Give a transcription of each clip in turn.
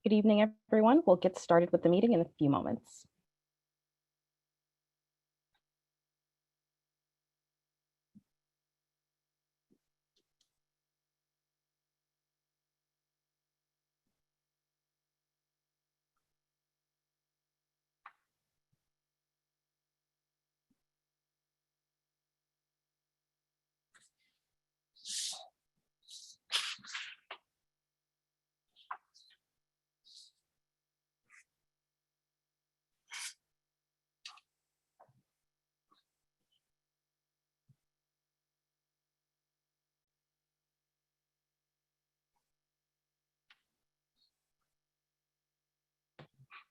Good evening, everyone. We'll get started with the meeting in a few moments.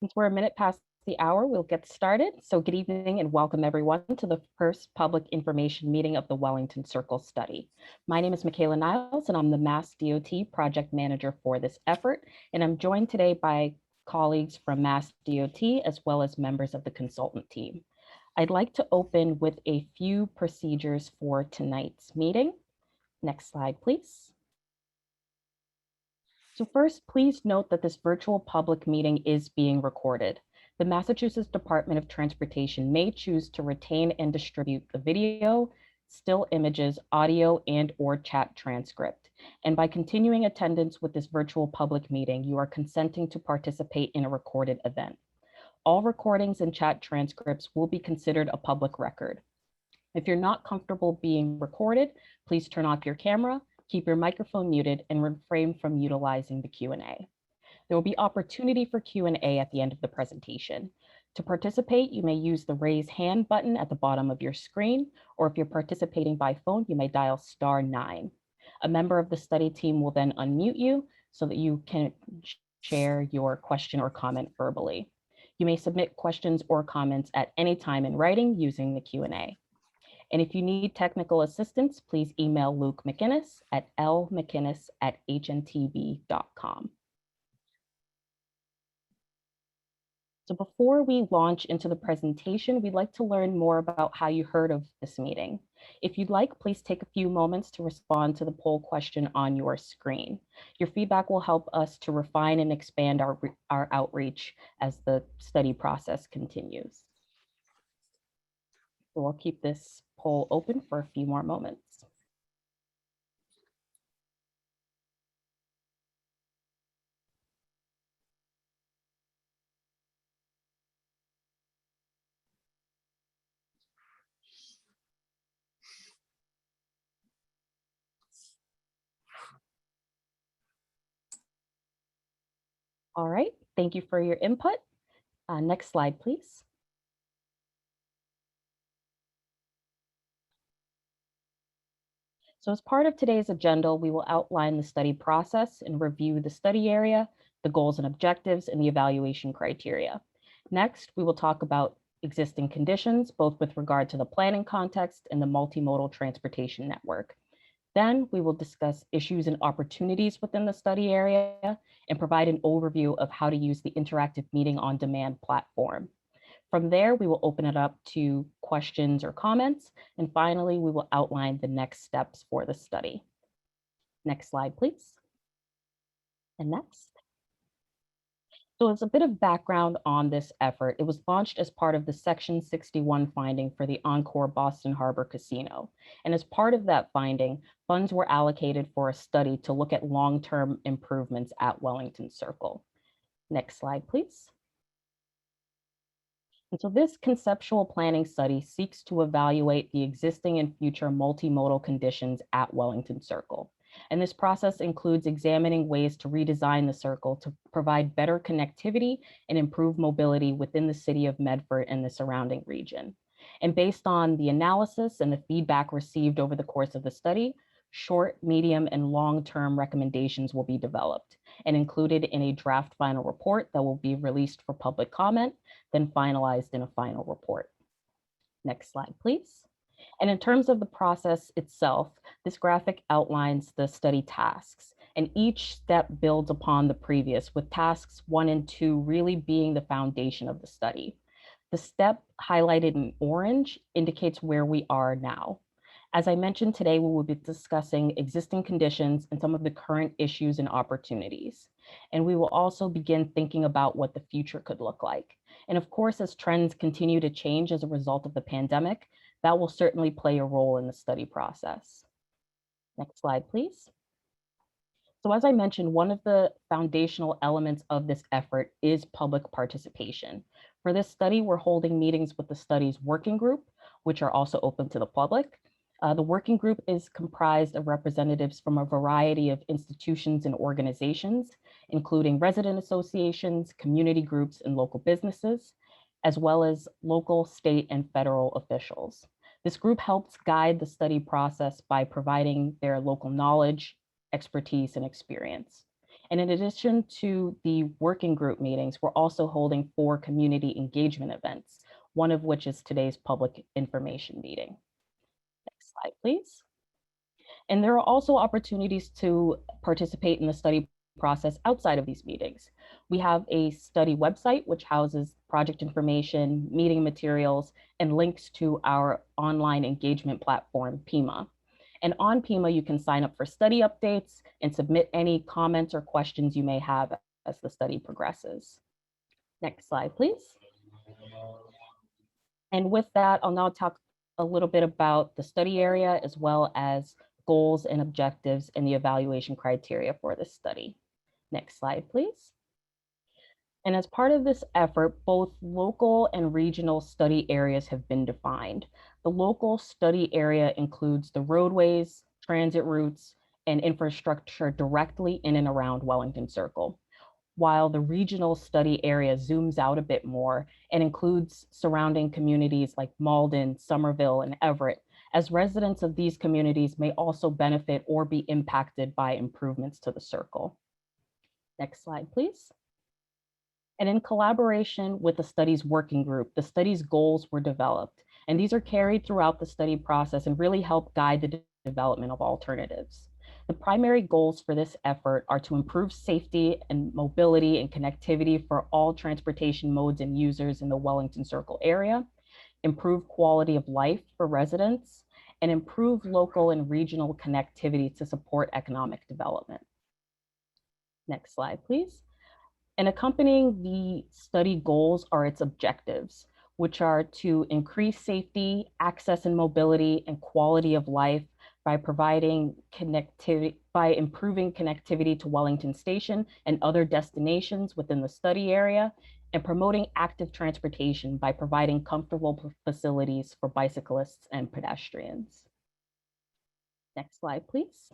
Since we're a minute past the hour, we'll get started. So good evening and welcome everyone to the first public information meeting of the Wellington Circle study. My name is Michaela Niles and I'm the Mass DOT project manager for this effort. And I'm joined today by colleagues from Mass DOT as well as members of the consultant team. I'd like to open with a few procedures for tonight's meeting. Next slide, please. So first, please note that this virtual public meeting is being recorded. The Massachusetts Department of Transportation may choose to retain and distribute the video, still images, audio, and/or chat transcript. And by continuing attendance with this virtual public meeting, you are consenting to participate in a recorded event. All recordings and chat transcripts will be considered a public record. If you're not comfortable being recorded, please turn off your camera, keep your microphone muted, and refrain from utilizing the Q&A. There will be opportunity for Q&A at the end of the presentation. To participate, you may use the raise hand button at the bottom of your screen, or if you're participating by phone, you may dial *9. A member of the study team will then unmute you so that you can share your question or comment verbally. You may submit questions or comments at any time in writing using the Q&A. And if you need technical assistance, please email Luke McInnes at lmckinnis@hntv.com. So before we launch into the presentation, we'd like to learn more about how you heard of this meeting. If you'd like, please take a few moments to respond to the poll question on your screen. Your feedback will help us to refine and expand our outreach as the study process continues. So we'll keep this poll open for a few more moments. All right, thank you for your input. Next slide, please. So as part of today's agenda, we will outline the study process and review the study area, the goals and objectives, and the evaluation criteria. Next, we will talk about existing conditions, both with regard to the planning context and the multimodal transportation network. Then we will discuss issues and opportunities within the study area and provide an overview of how to use the interactive meeting on demand platform. From there, we will open it up to questions or comments. And finally, we will outline the next steps for the study. Next slide, please. And next. So as a bit of background on this effort, it was launched as part of the Section 61 finding for the Encore Boston Harbor Casino. And as part of that finding, funds were allocated for a study to look at long-term improvements at Wellington Circle. Next slide, please. And so this conceptual planning study seeks to evaluate the existing and future multimodal conditions at Wellington Circle. And this process includes examining ways to redesign the circle to provide better connectivity and improve mobility within the city of Medford and the surrounding region. And based on the analysis and the feedback received over the course of the study, short, medium, and long-term recommendations will be developed and included in a draft final report that will be released for public comment, then finalized in a final report. Next slide, please. And in terms of the process itself, this graphic outlines the study tasks, and each step builds upon the previous, with tasks 1 and 2 really being the foundation of the study. The step highlighted in orange indicates where we are now. As I mentioned today, we will be discussing existing conditions and some of the current issues and opportunities. And we will also begin thinking about what the future could look like. And of course, as trends continue to change as a result of the pandemic, that will certainly play a role in the study process. Next slide, please. So as I mentioned, one of the foundational elements of this effort is public participation. For this study, we're holding meetings with the study's working group, which are also open to the public. The working group is comprised of representatives from a variety of institutions and organizations, including resident associations, community groups, and local businesses, as well as local, state, and federal officials. This group helps guide the study process by providing their local knowledge, expertise, and experience. And in addition to the working group meetings, we're also holding 4 community engagement events, one of which is today's public information meeting. Next slide, please. And there are also opportunities to participate in the study process outside of these meetings. We have a study website, which houses project information, meeting materials, and links to our online engagement platform, PIMA. And on PIMA, you can sign up for study updates and submit any comments or questions you may have as the study progresses. Next slide, please. And with that, I'll now talk a little bit about the study area, as well as goals and objectives and the evaluation criteria for this study. Next slide, please. And as part of this effort, both local and regional study areas have been defined. The local study area includes the roadways, transit routes, and infrastructure directly in and around Wellington Circle, while the regional study area zooms out a bit more and includes surrounding communities like Malden, Somerville, and Everett, as residents of these communities may also benefit or be impacted by improvements to the circle. Next slide, please. And in collaboration with the study's working group, the study's goals were developed, and these are carried throughout the study process and really help guide the development of alternatives. The primary goals for this effort are to improve safety and mobility and connectivity for all transportation modes and users in the Wellington Circle area, improve quality of life for residents, and improve local and regional connectivity to support economic development. Next slide, please. And accompanying the study goals are its objectives, which are to increase safety, access and mobility, and quality of life by providing connectivity, by improving connectivity to Wellington Station and other destinations within the study area, and promoting active transportation by providing comfortable facilities for bicyclists and pedestrians. Next slide, please.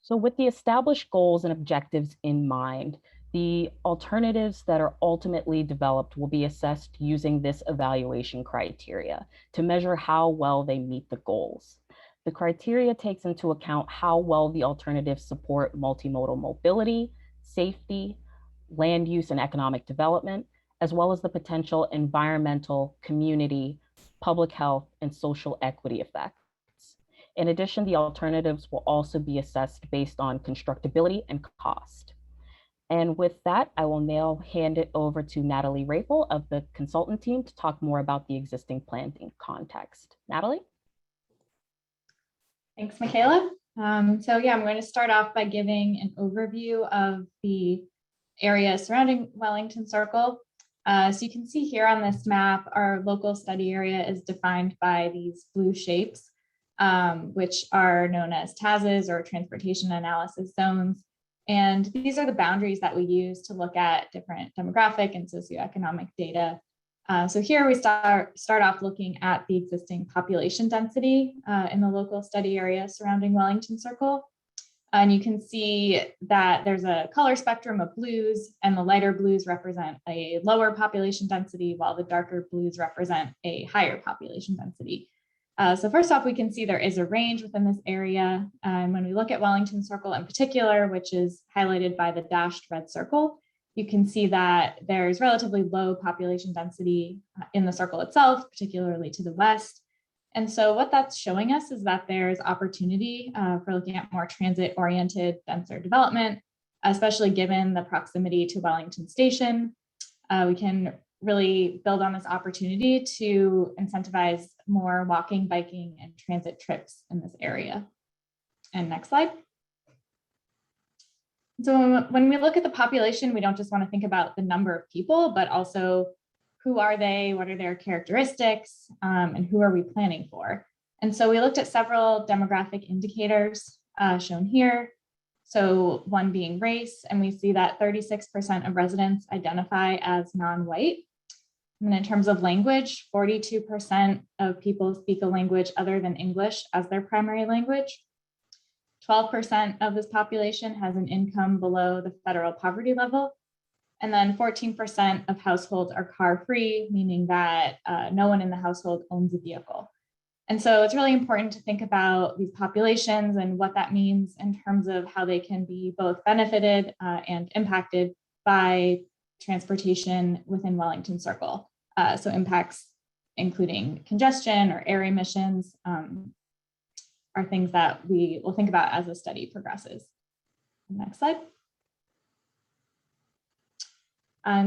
So with the established goals and objectives in mind, the alternatives that are ultimately developed will be assessed using this evaluation criteria to measure how well they meet the goals. The criteria takes into account how well the alternatives support multimodal mobility, safety, land use and economic development, as well as the potential environmental, community, public health, and social equity effects. In addition, the alternatives will also be assessed based on constructability and cost. And with that, I will now hand it over to Natalie Rapel of the consultant team to talk more about the existing planning context. Natalie? Thanks, Michaela. I'm going to start off by giving an overview of the area surrounding Wellington Circle. So you can see here on this map, our local study area is defined by these blue shapes, which are known as TAZs, or Transportation Analysis Zones. And these are the boundaries that we use to look at different demographic and socioeconomic data. So here we start off looking at the existing population density in the local study area surrounding Wellington Circle. And you can see that there's a color spectrum of blues, and the lighter blues represent a lower population density, while the darker blues represent a higher population density. So first off, we can see there is a range within this area. And when we look at Wellington Circle in particular, which is highlighted by the dashed red circle, you can see that there's relatively low population density in the circle itself, particularly to the west. And so what that's showing us is that there's opportunity for looking at more transit-oriented, denser development, especially given the proximity to Wellington Station. We can really build on this opportunity to incentivize more walking, biking, and transit trips in this area. And next slide. So when we look at the population, we don't just want to think about the number of people, but also who are they, what are their characteristics, and who are we planning for? And so we looked at several demographic indicators shown here. So one being race, and we see that 36% of residents identify as non-white. And in terms of language, 42% of people speak a language other than English as their primary language. 12% of this population has an income below the federal poverty level. And then 14% of households are car-free, meaning that no one in the household owns a vehicle. And so it's really important to think about these populations and what that means in terms of how they can be both benefited and impacted by transportation within Wellington Circle. So impacts including congestion or air emissions are things that we will think about as the study progresses. Next slide.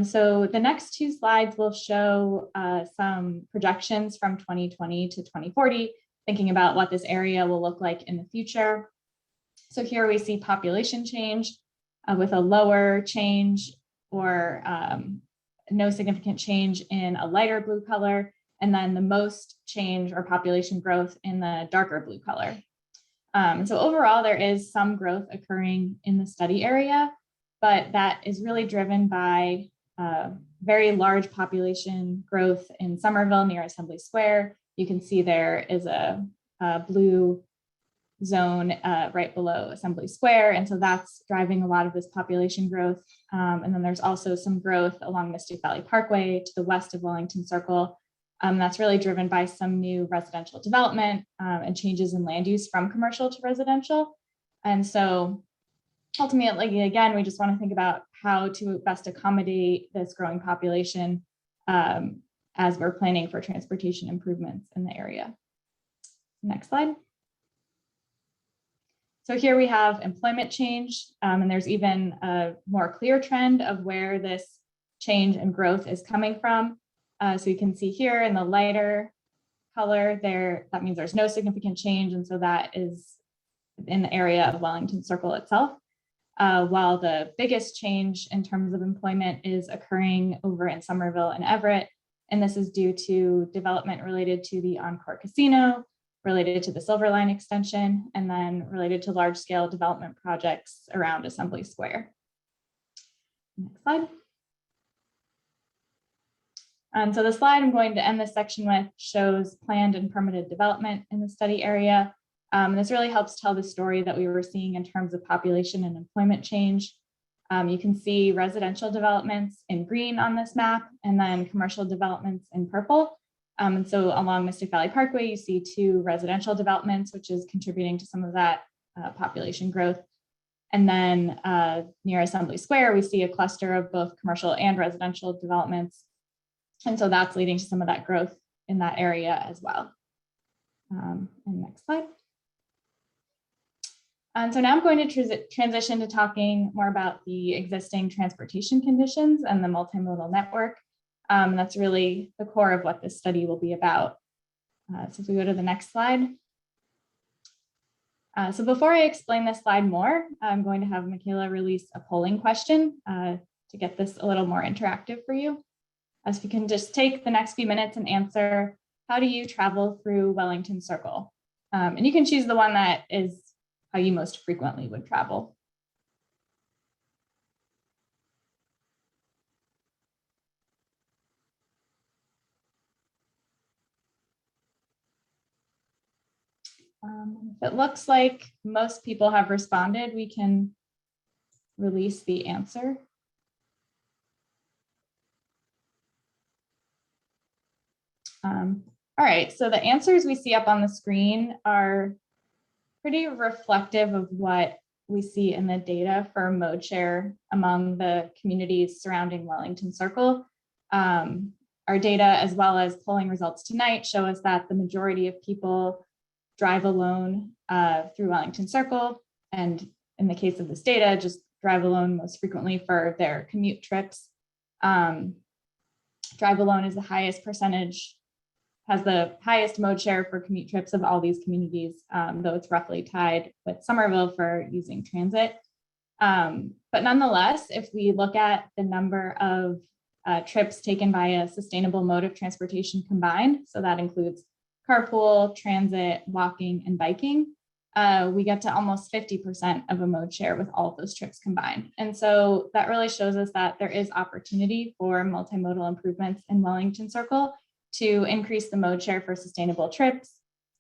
So the next two slides will show some projections from 2020 to 2040, thinking about what this area will look like in the future. So here we see population change with a lower change or no significant change in a lighter blue color, and then the most change or population growth in the darker blue color. So overall, there is some growth occurring in the study area, but that is really driven by very large population growth in Somerville near Assembly Square. You can see there is a blue zone right below Assembly Square. And so that's driving a lot of this population growth. And then there's also some growth along Mystic Valley Parkway to the west of Wellington Circle. That's really driven by some new residential development and changes in land use from commercial to residential. And so ultimately, again, we just want to think about how to best accommodate this growing population as we're planning for transportation improvements in the area. Next slide. So here we have employment change, and there's even a more clear trend of where this change and growth is coming from. So you can see here in the lighter color there, that means there's no significant change. And so that is in the area of Wellington Circle itself. While the biggest change in terms of employment is occurring over in Somerville and Everett. And this is due to development related to the Encore Casino, related to the Silver Line extension, and then related to large scale development projects around Assembly Square. Next slide. So the slide I'm going to end this section with shows planned and permitted development in the study area. This really helps tell the story that we were seeing in terms of population and employment change. You can see residential developments in green on this map, and then commercial developments in purple. And so along Mystic Valley Parkway, you see two residential developments, which is contributing to some of that population growth. And then near Assembly Square, we see a cluster of both commercial and residential developments. And so that's leading to some of that growth in that area as well. And next slide. And so now I'm going to transition to talking more about the existing transportation conditions and the multimodal network. That's really the core of what this study will be about. So if we go to the next slide. So before I explain this slide more, I'm going to have Michaela release a polling question to get this a little more interactive for you. As you can just take the next few minutes and answer, how do you travel through Wellington Circle? And you can choose the one that is how you most frequently would travel. If it looks like most people have responded, we can release the answer. All right, so the answers we see up on the screen are pretty reflective of what we see in the data for mode share among the communities surrounding Wellington Circle. Our data, as well as polling results tonight, show us that the majority of people drive alone through Wellington Circle. And in the case of this data, just drive alone most frequently for their commute trips. Drive alone is the highest percentage, has the highest mode share for commute trips of all these communities, though it's roughly tied with Somerville for using transit. But nonetheless, if we look at the number of trips taken by a sustainable mode of transportation combined, so that includes carpool, transit, walking, and biking, we get to almost 50% of a mode share with all of those trips combined. And so that really shows us that there is opportunity for multimodal improvements in Wellington Circle to increase the mode share for sustainable trips.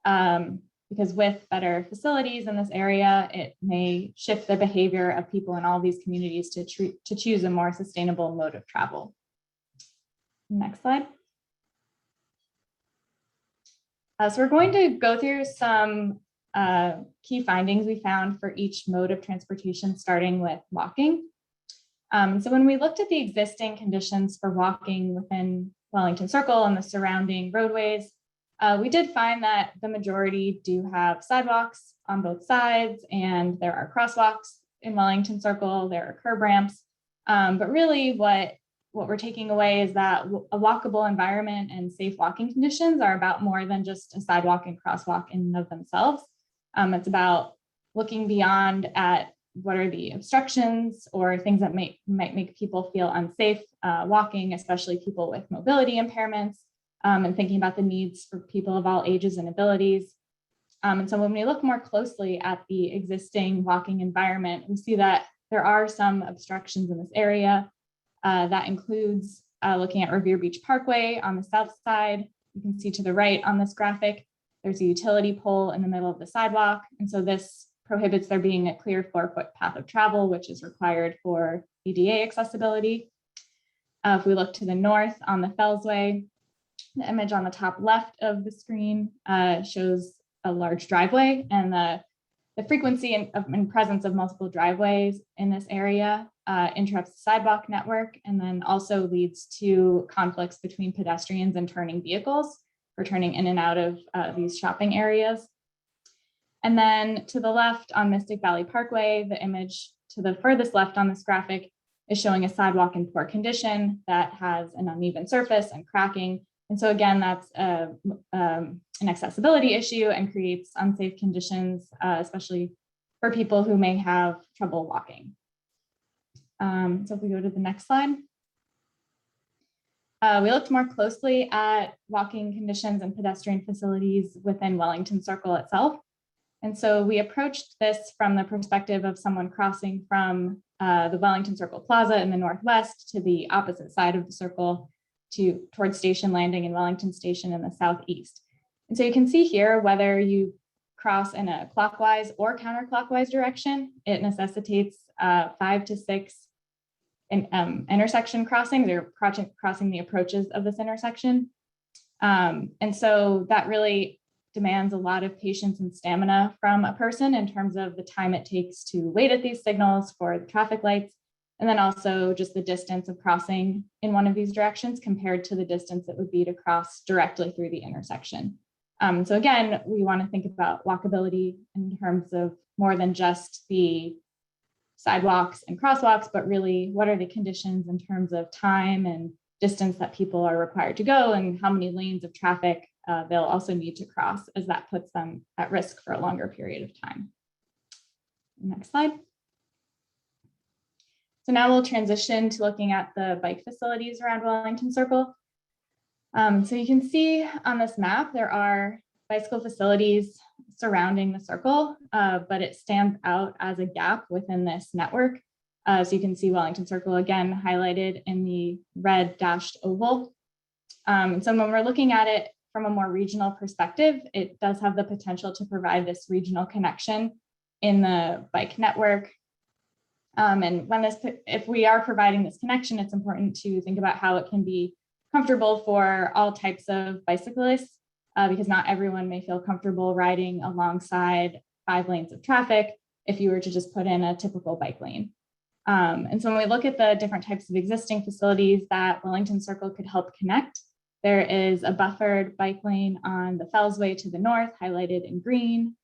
Because with better facilities in this area, it may shift the behavior of people in all these communities to choose a more sustainable mode of travel. Next slide. So we're going to go through some key findings we found for each mode of transportation, starting with walking. So when we looked at the existing conditions for walking within Wellington Circle and the surrounding roadways, we did find that the majority do have sidewalks on both sides, and there are crosswalks in Wellington Circle, there are curb ramps. But really what we're taking away is that a walkable environment and safe walking conditions are about more than just a sidewalk and crosswalk in and of themselves. It's about looking beyond at what are the obstructions or things that might make people feel unsafe walking, especially people with mobility impairments, and thinking about the needs for people of all ages and abilities. And so when we look more closely at the existing walking environment, we see that there are some obstructions in this area. That includes looking at Revere Beach Parkway on the south side. You can see to the right on this graphic, there's a utility pole in the middle of the sidewalk. And so this prohibits there being a clear 4-foot path of travel, which is required for ADA accessibility. If we look to the north on the Fellsway, the image on the top left of the screen shows a large driveway, and the frequency and presence of multiple driveways in this area interrupts the sidewalk network, and then also leads to conflicts between pedestrians and turning vehicles for turning in and out of these shopping areas. And then to the left on Mystic Valley Parkway, the image to the furthest left on this graphic is showing a sidewalk in poor condition that has an uneven surface and cracking. And so again, that's an accessibility issue and creates unsafe conditions, especially for people who may have trouble walking. So if we go to the next slide. We looked more closely at walking conditions and pedestrian facilities within Wellington Circle itself. And so we approached this from the perspective of someone crossing from the Wellington Circle Plaza in the northwest to the opposite side of the circle towards Station Landing and Wellington Station in the southeast. And so you can see here, whether you cross in a clockwise or counterclockwise direction, it necessitates 5 to 6 intersection crossings or crossing the approaches of this intersection. And so that really demands a lot of patience and stamina from a person in terms of the time it takes to wait at these signals for the traffic lights, and then also just the distance of crossing in one of these directions compared to the distance it would be to cross directly through the intersection. So again, we want to think about walkability in terms of more than just the sidewalks and crosswalks, but really what are the conditions in terms of time and distance that people are required to go, and how many lanes of traffic they'll also need to cross, as that puts them at risk for a longer period of time. Next slide. So now we'll transition to looking at the bike facilities around Wellington Circle. So you can see on this map, there are bicycle facilities surrounding the circle, but it stands out as a gap within this network. So you can see Wellington Circle again highlighted in the red dashed oval. So when we're looking at it from a more regional perspective, it does have the potential to provide this regional connection in the bike network. And if we are providing this connection, it's important to think about how it can be comfortable for all types of bicyclists, because not everyone may feel comfortable riding alongside 5 lanes of traffic if you were to just put in a typical bike lane. And so when we look at the different types of existing facilities that Wellington Circle could help connect, there is a buffered bike lane on the Fellsway to the north, highlighted in green.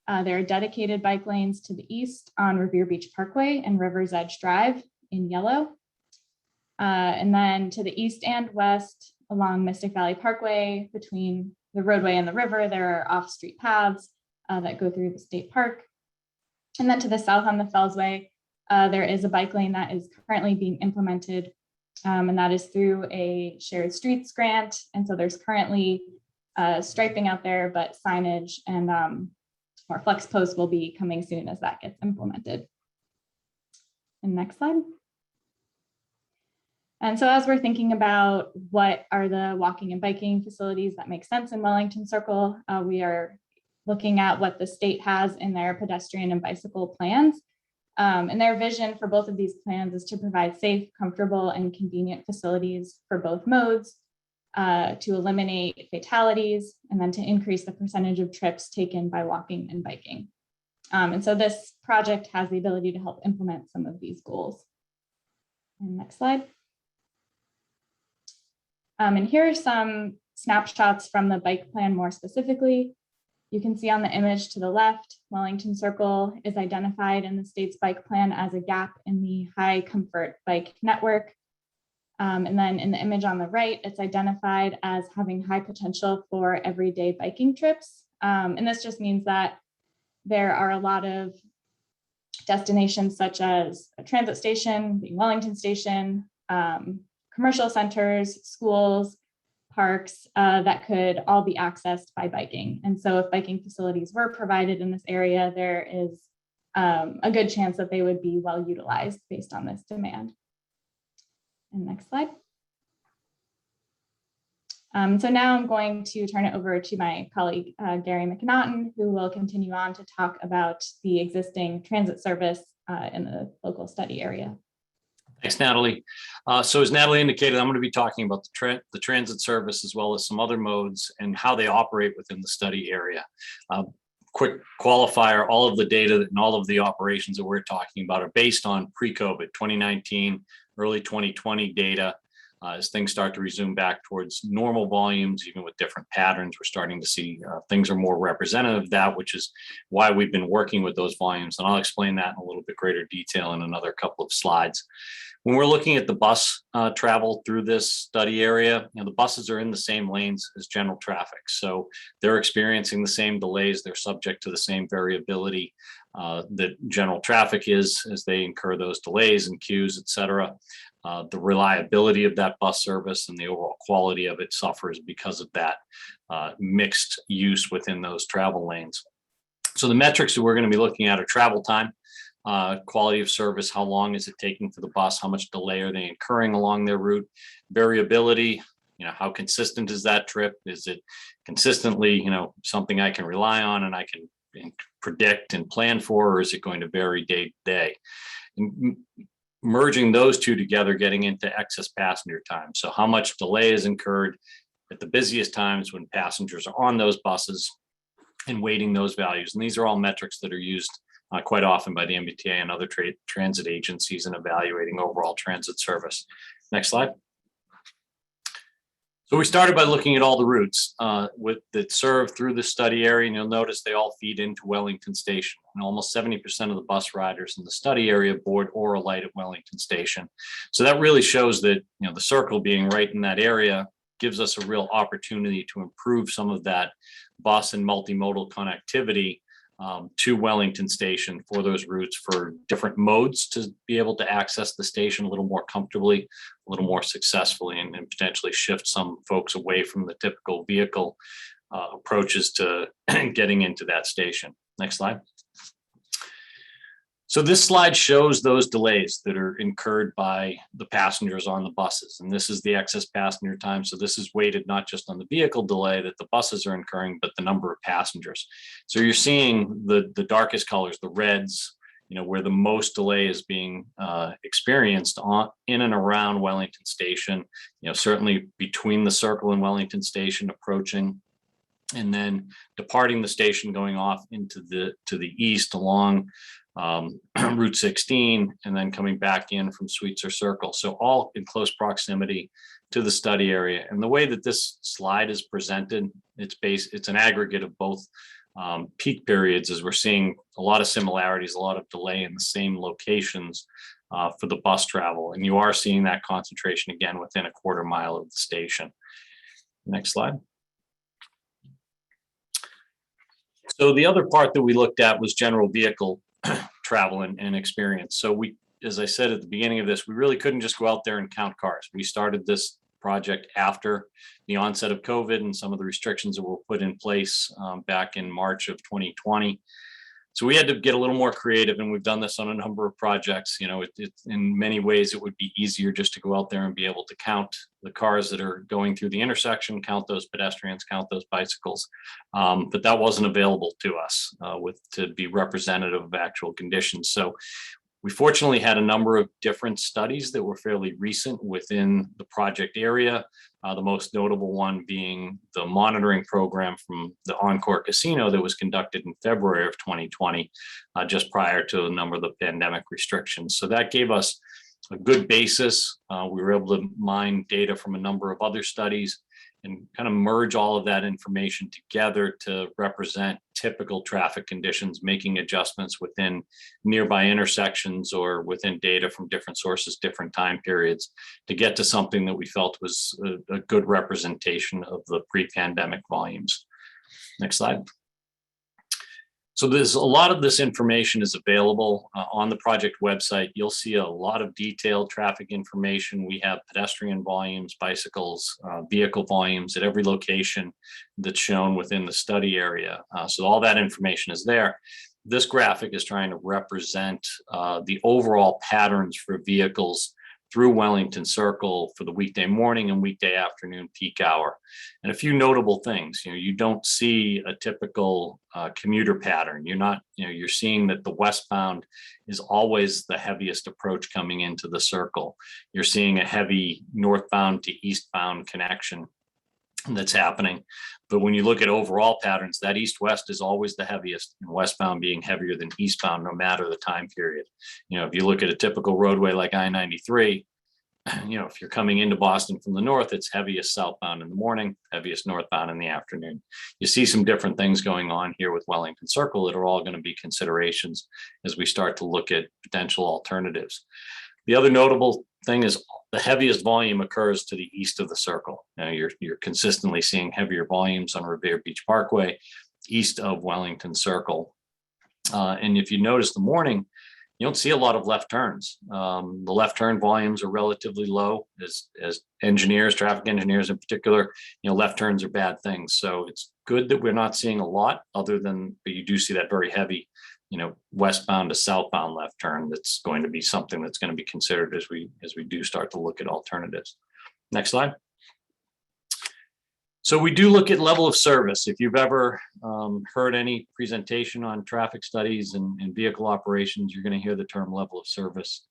There are dedicated bike lanes to the east on Revere Beach Parkway and River's Edge Drive in yellow. And then to the east and west along Mystic Valley Parkway between the roadway and the river, there are off-street paths that go through the state park. And then to the south on the Fellsway, there is a bike lane that is currently being implemented, and that is through a shared streets grant. And so there's currently striping out there, but signage and more flex posts will be coming soon as that gets implemented. And next slide. And so as we're thinking about what are the walking and biking facilities that make sense in Wellington Circle, we are looking at what the state has in their pedestrian and bicycle plans. And their vision for both of these plans is to provide safe, comfortable, and convenient facilities for both modes, to eliminate fatalities, and then to increase the percentage of trips taken by walking and biking. And so this project has the ability to help implement some of these goals. And next slide. And here are some snapshots from the bike plan more specifically. You can see on the image to the left, Wellington Circle is identified in the state's bike plan as a gap in the high comfort bike network. And then in the image on the right, it's identified as having high potential for everyday biking trips. And this just means that there are a lot of destinations such as a transit station, being Wellington Station, commercial centers, schools, parks that could all be accessed by biking. And so if biking facilities were provided in this area, there is a good chance that they would be well utilized based on this demand. And next slide. So now I'm going to turn it over to my colleague, Gary McNaughton, who will continue on to talk about the existing transit service in the local study area. Thanks, Natalie. So as Natalie indicated, I'm going to be talking about the transit service as well as some other modes and how they operate within the study area. Quick qualifier, all of the data and all of the operations that we're talking about are based on pre-COVID 2019, early 2020 data. As things start to resume back towards normal volumes, even with different patterns, we're starting to see things are more representative of that, which is why we've been working with those volumes. And I'll explain that in a little bit greater detail in another couple of slides. When we're looking at the bus travel through this study area, the buses are in the same lanes as general traffic. So they're experiencing the same delays. They're subject to the same variability that general traffic is as they incur those delays and queues, et cetera. The reliability of that bus service and the overall quality of it suffers because of that mixed use within those travel lanes. So the metrics that we're going to be looking at are travel time, quality of service, how long is it taking for the bus, how much delay are they incurring along their route, variability, how consistent is that trip? Is it consistently, something I can rely on and I can predict and plan for, or is it going to vary day to day? And merging those two together, getting into excess passenger time. So how much delay is incurred at the busiest times when passengers are on those buses and weighting those values. And these are all metrics that are used quite often by the MBTA and other transit agencies in evaluating overall transit service. Next slide. So we started by looking at all the routes that serve through the study area, and you'll notice they all feed into Wellington Station. And almost 70% of the bus riders in the study area board or alight at Wellington Station. So that really shows that the circle being right in that area gives us a real opportunity to improve some of that bus and multimodal connectivity to Wellington Station for those routes for different modes to be able to access the station a little more comfortably, a little more successfully, and potentially shift some folks away from the typical vehicle approaches to getting into that station. Next slide. So this slide shows those delays that are incurred by the passengers on the buses. And this is the excess passenger time. So this is weighted not just on the vehicle delay that the buses are incurring, but the number of passengers. So you're seeing the darkest colors, the reds, where the most delay is being experienced in and around Wellington Station, certainly between the circle and Wellington Station approaching, and then departing the station going off into to the east along Route 16, and then coming back in from Sweetser Circle. So all in close proximity to the study area. And the way that this slide is presented, it's an aggregate of both peak periods, as we're seeing a lot of similarities, a lot of delay in the same locations for the bus travel. And you are seeing that concentration again within a quarter mile of the station. Next slide. So the other part that we looked at was general vehicle travel and experience. So we, as I said at the beginning of this, we really couldn't just go out there and count cars. We started this project after the onset of COVID and some of the restrictions that were put in place back in March of 2020. So we had to get a little more creative, and we've done this on a number of projects. You know, in many ways, it would be easier just to go out there and be able to count the cars that are going through the intersection, count those pedestrians, count those bicycles. But that wasn't available to us to be representative of actual conditions. So we fortunately had a number of different studies that were fairly recent within the project area. The most notable one being the monitoring program from the Encore Casino that was conducted in February of 2020, just prior to a number of the pandemic restrictions. So that gave us a good basis. We were able to mine data from a number of other studies and kind of merge all of that information together to represent typical traffic conditions, making adjustments within nearby intersections or within data from different sources, different time periods, to get to something that we felt was a good representation of the pre-pandemic volumes. Next slide. So there's a lot of this information is available on the project website. You'll see a lot of detailed traffic information. We have pedestrian volumes, bicycles, vehicle volumes at every location that's shown within the study area. So all that information is there. This graphic is trying to represent the overall patterns for vehicles through Wellington Circle for the weekday morning and weekday afternoon peak hour. And a few notable things, you don't see a typical commuter pattern. You're seeing that the westbound is always the heaviest approach coming into the circle. You're seeing a heavy northbound to eastbound connection that's happening. But when you look at overall patterns, that east-west is always the heaviest, and westbound being heavier than eastbound, no matter the time period. If you look at a typical roadway like I-93, if you're coming into Boston from the north, it's heaviest southbound in the morning, heaviest northbound in the afternoon. You see some different things going on here with Wellington Circle that are all going to be considerations as we start to look at potential alternatives. The other notable thing is the heaviest volume occurs to the east of the circle. You're consistently seeing heavier volumes on Revere Beach Parkway, east of Wellington Circle. And if you notice the morning, you don't see a lot of left turns. The left turn volumes are relatively low. As engineers, traffic engineers in particular, left turns are bad things. So it's good that we're not seeing a lot, but you do see that very heavy westbound to southbound left turn. That's going to be something that's going to be considered as we do start to look at alternatives. Next slide. So we do look at level of service. If you've ever heard any presentation on traffic studies and vehicle operations, you're going to hear the term level of service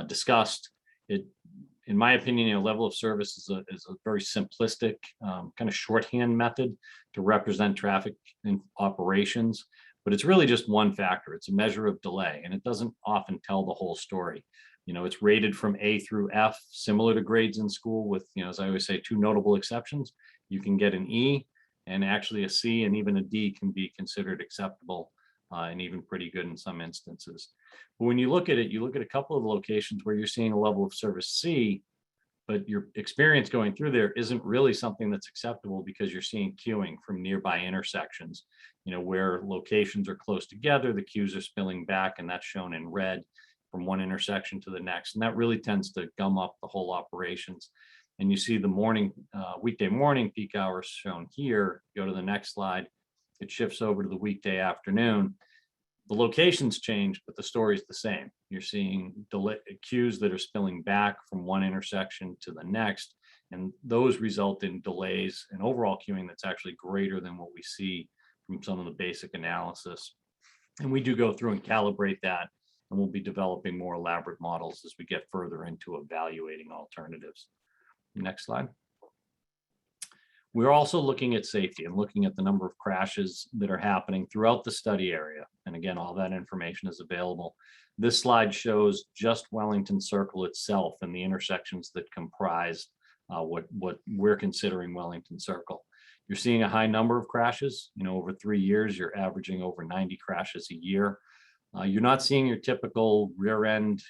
discussed. In my opinion, level of service is a very simplistic kind of shorthand method to represent traffic in operations. But it's really just one factor. It's a measure of delay, and it doesn't often tell the whole story. It's rated from A through F, similar to grades in school with, as I always say, two notable exceptions. You can get an E, and actually a C and even a D can be considered acceptable and even pretty good in some instances. But when you look at it, you look at a couple of locations where you're seeing a level of service C, but your experience going through there isn't really something that's acceptable because you're seeing queuing from nearby intersections, where locations are close together, the queues are spilling back, and that's shown in red from one intersection to the next. And that really tends to gum up the whole operations. And you see the weekday morning peak hours shown here. Go to the next slide. It shifts over to the weekday afternoon. The locations change, but the story is the same. You're seeing queues that are spilling back from one intersection to the next, and those result in delays and overall queuing that's actually greater than what we see from some of the basic analysis. And we do go through and calibrate that, and we'll be developing more elaborate models as we get further into evaluating alternatives. Next slide. We're also looking at safety and looking at the number of crashes that are happening throughout the study area. And again, all that information is available. This slide shows just Wellington Circle itself and the intersections that comprise what we're considering Wellington Circle. You're seeing a high number of crashes. Over 3 years, you're averaging over 90 crashes a year. You're not seeing your typical rear end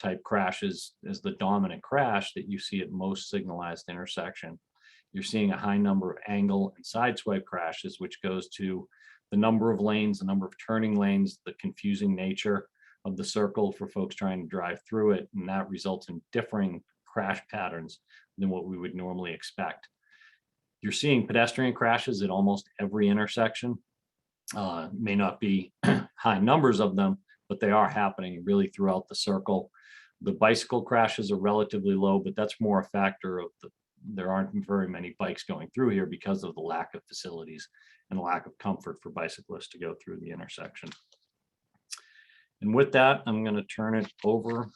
type crashes as the dominant crash that you see at most signalized intersection. You're seeing a high number of angle and sideswipe crashes, which goes to the number of lanes, the number of turning lanes, the confusing nature of the circle for folks trying to drive through it. And that results in differing crash patterns than what we would normally expect. You're seeing pedestrian crashes at almost every intersection. May not be high numbers of them, but they are happening really throughout the circle. The bicycle crashes are relatively low, but that's more a factor of there aren't very many bikes going through here because of the lack of facilities and the lack of comfort for bicyclists to go through the intersection. And with that, I'm going to turn it over.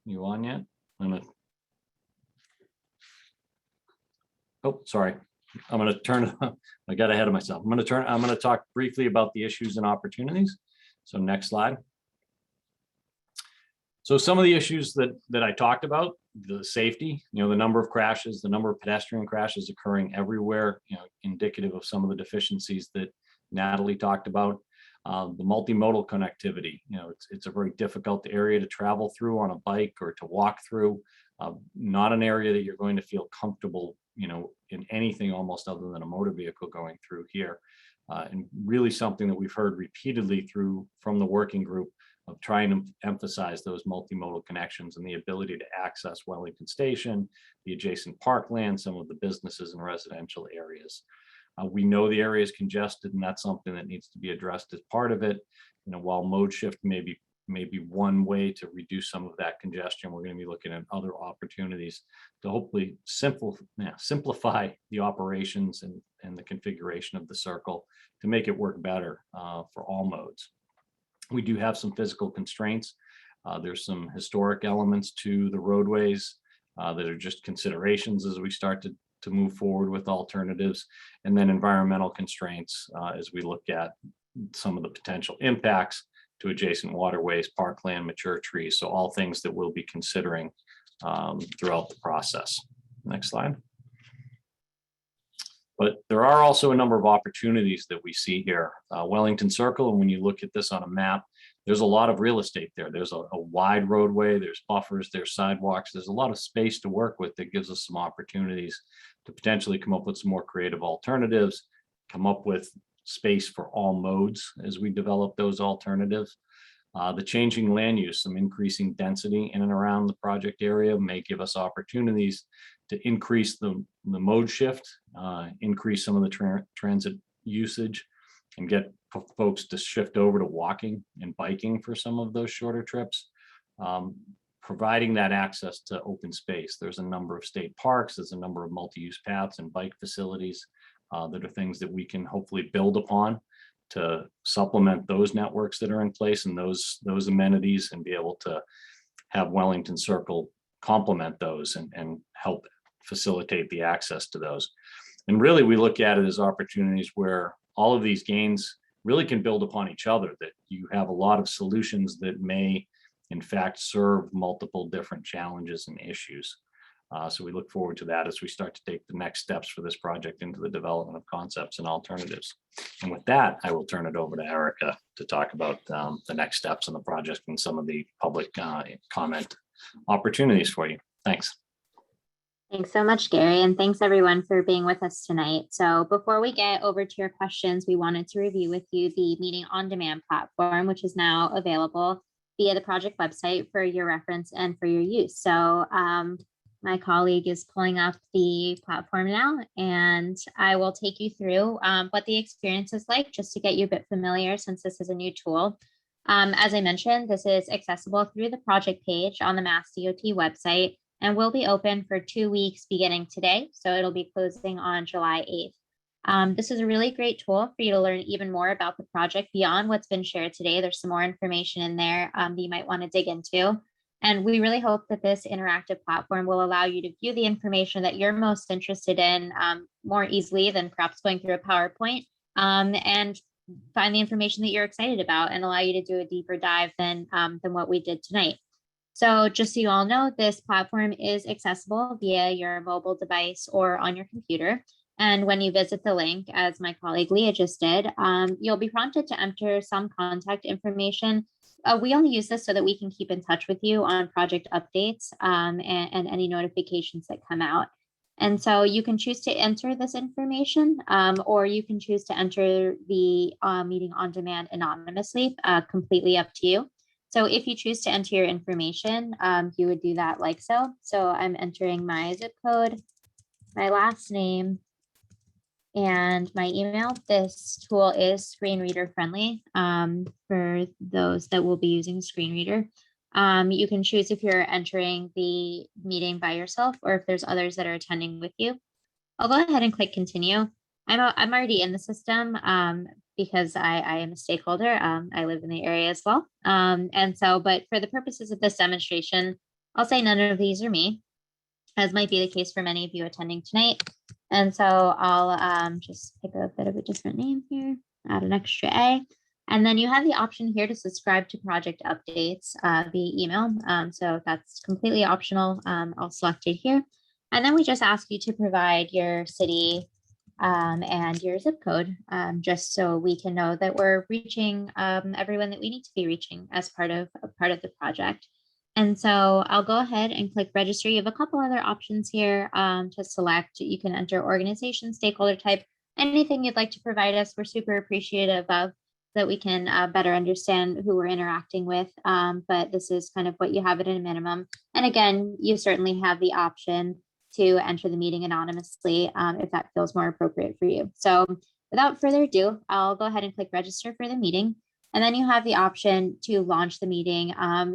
You on yet? Oh, sorry. I'm going to turn. I got ahead of myself. I'm going to talk briefly about the issues and opportunities. So next slide. So some of the issues that I talked about, the safety, the number of crashes, the number of pedestrian crashes occurring everywhere, indicative of some of the deficiencies that Natalie talked about. The multimodal connectivity, it's a very difficult area to travel through on a bike or to walk through. Not an area that you're going to feel comfortable, in anything almost other than a motor vehicle going through here. And really something that we've heard repeatedly from the working group of trying to emphasize those multimodal connections and the ability to access Wellington Station, the adjacent parkland, some of the businesses and residential areas. We know the area is congested, and that's something that needs to be addressed as part of it. While mode shift may be one way to reduce some of that congestion, we're going to be looking at other opportunities to hopefully simplify the operations and the configuration of the circle to make it work better for all modes. We do have some physical constraints. There's some historic elements to the roadways that are just considerations as we start to move forward with alternatives, and then environmental constraints as we look at some of the potential impacts to adjacent waterways, parkland, mature trees. So all things that we'll be considering throughout the process. Next slide. But there are also a number of opportunities that we see here. Wellington Circle, and when you look at this on a map, there's a lot of real estate there. There's a wide roadway, there's buffers, there's sidewalks, there's a lot of space to work with that gives us some opportunities to potentially come up with some more creative alternatives, come up with space for all modes as we develop those alternatives. The changing land use, some increasing density in and around the project area may give us opportunities to increase the mode shift, increase some of the transit usage, and get folks to shift over to walking and biking for some of those shorter trips. Providing that access to open space. There's a number of state parks, there's a number of multi-use paths and bike facilities that are things that we can hopefully build upon to supplement those networks that are in place and those amenities, and be able to have Wellington Circle complement those and help facilitate the access to those. And really, we look at it as opportunities where all of these gains really can build upon each other, that you have a lot of solutions that may in fact serve multiple different challenges and issues. So we look forward to that as we start to take the next steps for this project into the development of concepts and alternatives. And with that, I will turn it over to Erica to talk about the next steps in the project and some of the public comment opportunities for you. Thanks. Thanks so much, Gary, and thanks everyone for being with us tonight. So before we get over to your questions, we wanted to review with you the meeting on demand platform, which is now available via the project website for your reference and for your use. So my colleague is pulling up the platform now, and I will take you through what the experience is like, just to get you a bit familiar since this is a new tool. As I mentioned, this is accessible through the project page on the Mass DOT website and will be open for 2 weeks beginning today. So it'll be closing on July 8th. This is a really great tool for you to learn even more about the project beyond what's been shared today. There's some more information in there that you might want to dig into. And we really hope that this interactive platform will allow you to view the information that you're most interested in more easily than perhaps going through a PowerPoint, and find the information that you're excited about and allow you to do a deeper dive than what we did tonight. So just so you all know, this platform is accessible via your mobile device or on your computer. And when you visit the link, as my colleague Leah just did, you'll be prompted to enter some contact information. We only use this so that we can keep in touch with you on project updates and any notifications that come out. And so you can choose to enter this information, or you can choose to enter the meeting on demand anonymously, completely up to you. So if you choose to enter your information, you would do that like so. So I'm entering my zip code, my last name, and my email. This tool is screen reader friendly for those that will be using screen reader. You can choose if you're entering the meeting by yourself or if there's others that are attending with you. I'll go ahead and click continue. I'm already in the system because I am a stakeholder. I live in the area as well. And so, but for the purposes of this demonstration, I'll say none of these are me, as might be the case for many of you attending tonight. And so I'll just pick a bit of a different name here, add an extra A. And then you have the option here to subscribe to project updates via email. So that's completely optional. I'll select it here. And then we just ask you to provide your city and your zip code, just so we can know that we're reaching everyone that we need to be reaching as part of the project. And so I'll go ahead and click register. You have a couple other options here to select. You can enter organization, stakeholder type, anything you'd like to provide us. We're super appreciative of that we can better understand who we're interacting with. But this is kind of what you have at a minimum. And again, you certainly have the option to enter the meeting anonymously if that feels more appropriate for you. So without further ado, I'll go ahead and click register for the meeting. And then you have the option to launch the meeting.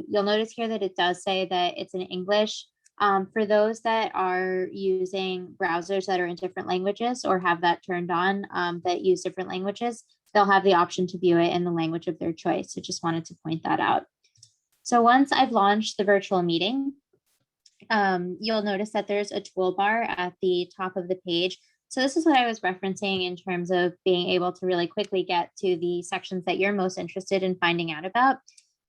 You'll notice here that it does say that it's in English. For those that are using browsers that are in different languages or have that turned on that use different languages, they'll have the option to view it in the language of their choice. So just wanted to point that out. So once I've launched the virtual meeting, you'll notice that there's a toolbar at the top of the page. So this is what I was referencing in terms of being able to really quickly get to the sections that you're most interested in finding out about.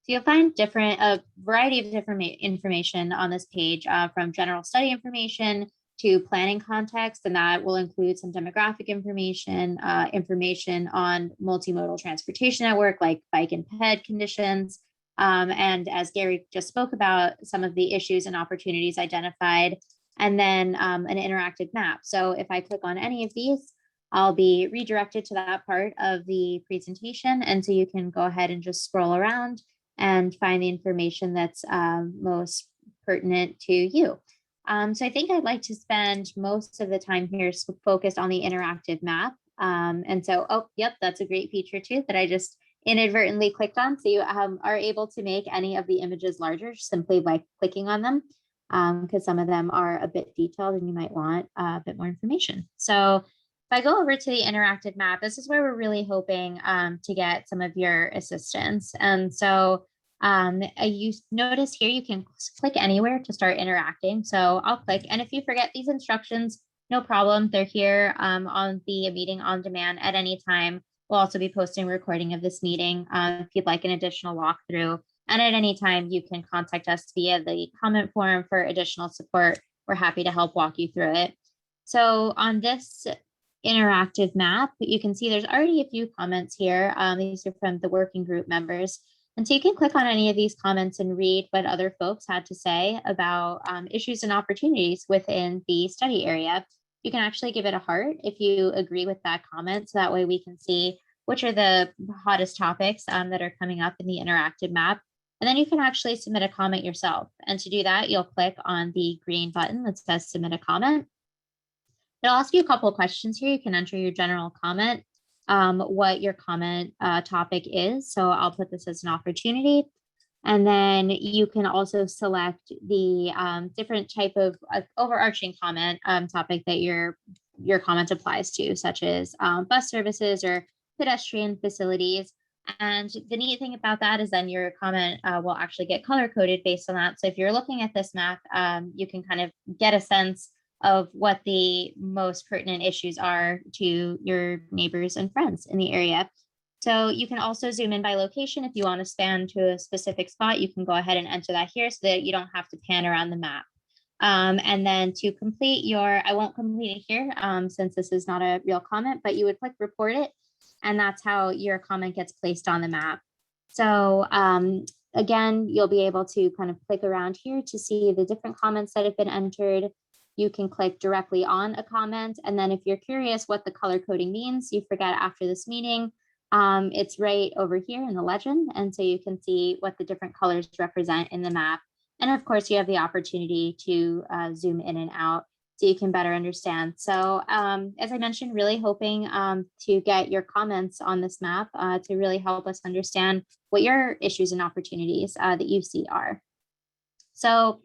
So you'll find a variety of different information on this page, from general study information to planning context, and that will include some demographic information, information on multimodal transportation network like bike and ped conditions. And as Gary just spoke about, some of the issues and opportunities identified, and then an interactive map. So if I click on any of these, I'll be redirected to that part of the presentation. And so you can go ahead and just scroll around and find the information that's most pertinent to you. So I think I'd like to spend most of the time here focused on the interactive map. And so, oh, yep, that's a great feature too that I just inadvertently clicked on. So you are able to make any of the images larger simply by clicking on them, because some of them are a bit detailed and you might want a bit more information. So if I go over to the interactive map, this is where we're really hoping to get some of your assistance. And so you notice here you can click anywhere to start interacting. So I'll click, and if you forget these instructions, no problem. They're here on the meeting on demand at any time. We'll also be posting a recording of this meeting if you'd like an additional walkthrough. And at any time, you can contact us via the comment form for additional support. We're happy to help walk you through it. So on this interactive map, you can see there's already a few comments here. These are from the working group members. And so you can click on any of these comments and read what other folks had to say about issues and opportunities within the study area. You can actually give it a heart if you agree with that comment. So that way we can see which are the hottest topics that are coming up in the interactive map. And then you can actually submit a comment yourself. And to do that, you'll click on the green button that says submit a comment. It'll ask you a couple of questions here. You can enter your general comment, what your comment topic is. So I'll put this as an opportunity. And then you can also select the different type of overarching comment topic that your comment applies to, such as bus services or pedestrian facilities. And the neat thing about that is then your comment will actually get color coded based on that. So if you're looking at this map, you can kind of get a sense of what the most pertinent issues are to your neighbors and friends in the area. So you can also zoom in by location. If you want to span to a specific spot, you can go ahead and enter that here so that you don't have to pan around the map. And then to complete your, I won't complete it here since this is not a real comment, but you would click report it. And that's how your comment gets placed on the map. So again, you'll be able to kind of click around here to see the different comments that have been entered. You can click directly on a comment. And then if you're curious what the color coding means, you forget after this meeting, it's right over here in the legend. And so you can see what the different colors represent in the map. And of course, you have the opportunity to zoom in and out so you can better understand. So as I mentioned, really hoping to get your comments on this map to really help us understand what your issues and opportunities that you see are. So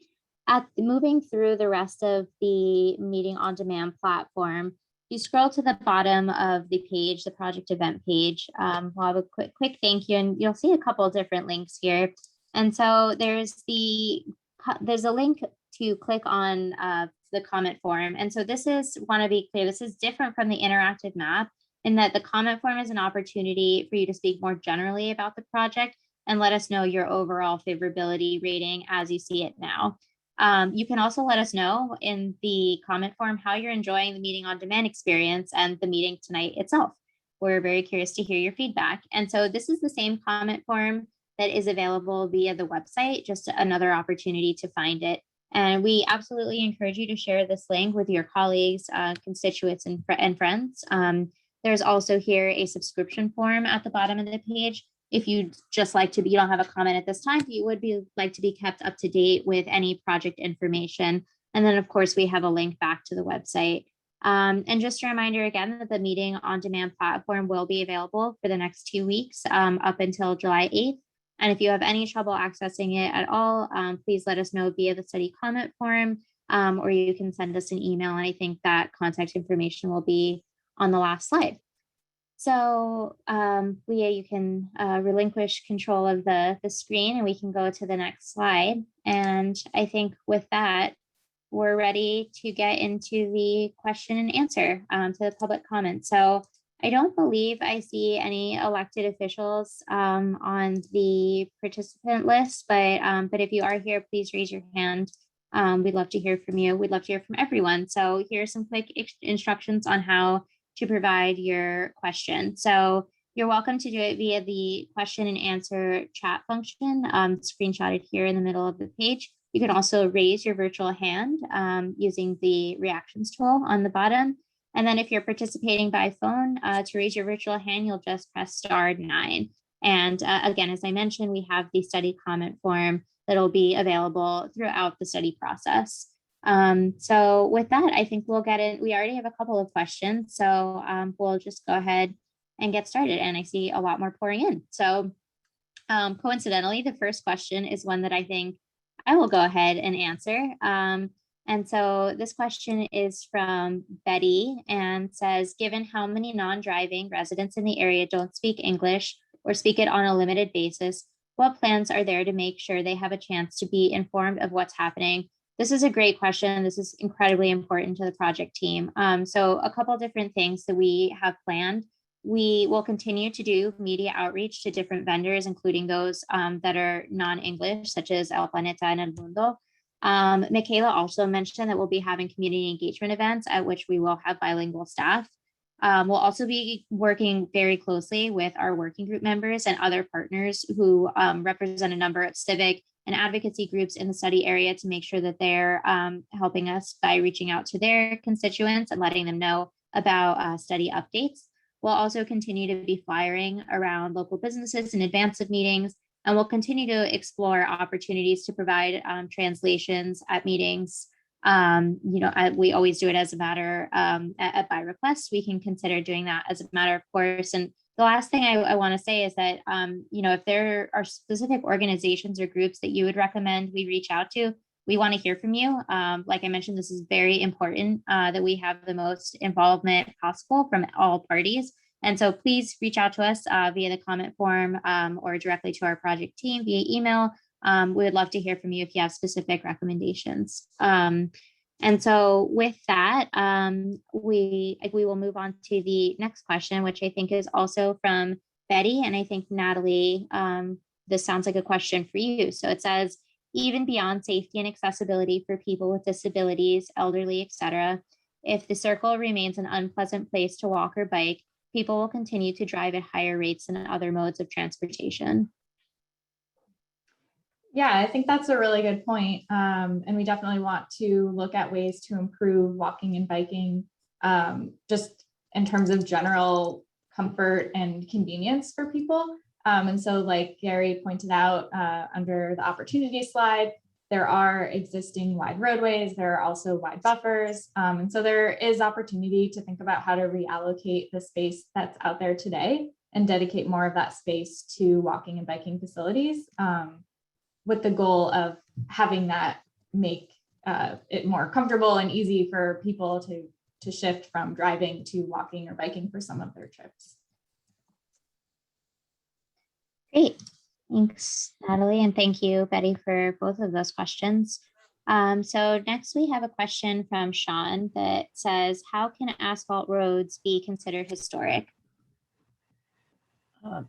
moving through the rest of the meeting on demand platform, you scroll to the bottom of the page, the project event page. We'll have a quick thank you, and you'll see a couple different links here. And so there's a link to click on the comment form. And so this is, want to be clear, this is different from the interactive map in that the comment form is an opportunity for you to speak more generally about the project and let us know your overall favorability rating as you see it now. You can also let us know in the comment form how you're enjoying the meeting on demand experience and the meeting tonight itself. We're very curious to hear your feedback. And so this is the same comment form that is available via the website, just another opportunity to find it. And we absolutely encourage you to share this link with your colleagues, constituents, and friends. There's also here a subscription form at the bottom of the page. If you just like to be, you don't have a comment at this time, but you would like to be kept up to date with any project information. And then of course we have a link back to the website. And just a reminder again that the meeting on demand platform will be available for the next 2 weeks up until July 8th. And if you have any trouble accessing it at all, please let us know via the study comment form, or you can send us an email. And I think that contact information will be on the last slide. So Leah, you can relinquish control of the screen and we can go to the next slide. And I think with that, we're ready to get into the question and answer to the public comment. So I don't believe I see any elected officials on the participant list, but if you are here, please raise your hand. We'd love to hear from you. We'd love to hear from everyone. So here's some quick instructions on how to provide your question. So you're welcome to do it via the question and answer chat function, screenshotted here in the middle of the page. You can also raise your virtual hand using the reactions tool on the bottom. And then if you're participating by phone, to raise your virtual hand, you'll just press *9. And again, as I mentioned, we have the study comment form that'll be available throughout the study process. So with that, I think we'll get in. We already have a couple of questions, so we'll just go ahead and get started. And I see a lot more pouring in. So coincidentally, the first question is one that I think I will go ahead and answer. And so this question is from Betty and says, given how many non-driving residents in the area don't speak English or speak it on a limited basis, what plans are there to make sure they have a chance to be informed of what's happening? This is a great question. This is incredibly important to the project team. So a couple different things that we have planned. We will continue to do media outreach to different vendors, including those that are non-English, such as El Planeta and El Mundo. Michaela also mentioned that we'll be having community engagement events at which we will have bilingual staff. We'll also be working very closely with our working group members and other partners who represent a number of civic and advocacy groups in the study area to make sure that they're helping us by reaching out to their constituents and letting them know about study updates. We'll also continue to be flyering around local businesses in advance of meetings, and we'll continue to explore opportunities to provide translations at meetings. We always do it as a matter by request. We can consider doing that as a matter of course. And the last thing I want to say is that, if there are specific organizations or groups that you would recommend we reach out to, we want to hear from you. Like I mentioned, this is very important that we have the most involvement possible from all parties. And so please reach out to us via the comment form or directly to our project team via email. We would love to hear from you if you have specific recommendations. And so with that, we will move on to the next question, which I think is also from Betty. And I think Natalie, this sounds like a question for you. So it says, even beyond safety and accessibility for people with disabilities, elderly, etc. If the circle remains an unpleasant place to walk or bike, people will continue to drive at higher rates than other modes of transportation. Yeah, I think that's a really good point. And we definitely want to look at ways to improve walking and biking, just in terms of general comfort and convenience for people. And so like Gary pointed out under the opportunity slide, there are existing wide roadways, there are also wide buffers. And so there is opportunity to think about how to reallocate the space that's out there today and dedicate more of that space to walking and biking facilities, with the goal of having that make it more comfortable and easy for people to shift from driving to walking or biking for some of their trips. Great. Thanks, Natalie. And thank you, Betty, for both of those questions. So next we have a question from Sean that says, how can asphalt roads be considered historic?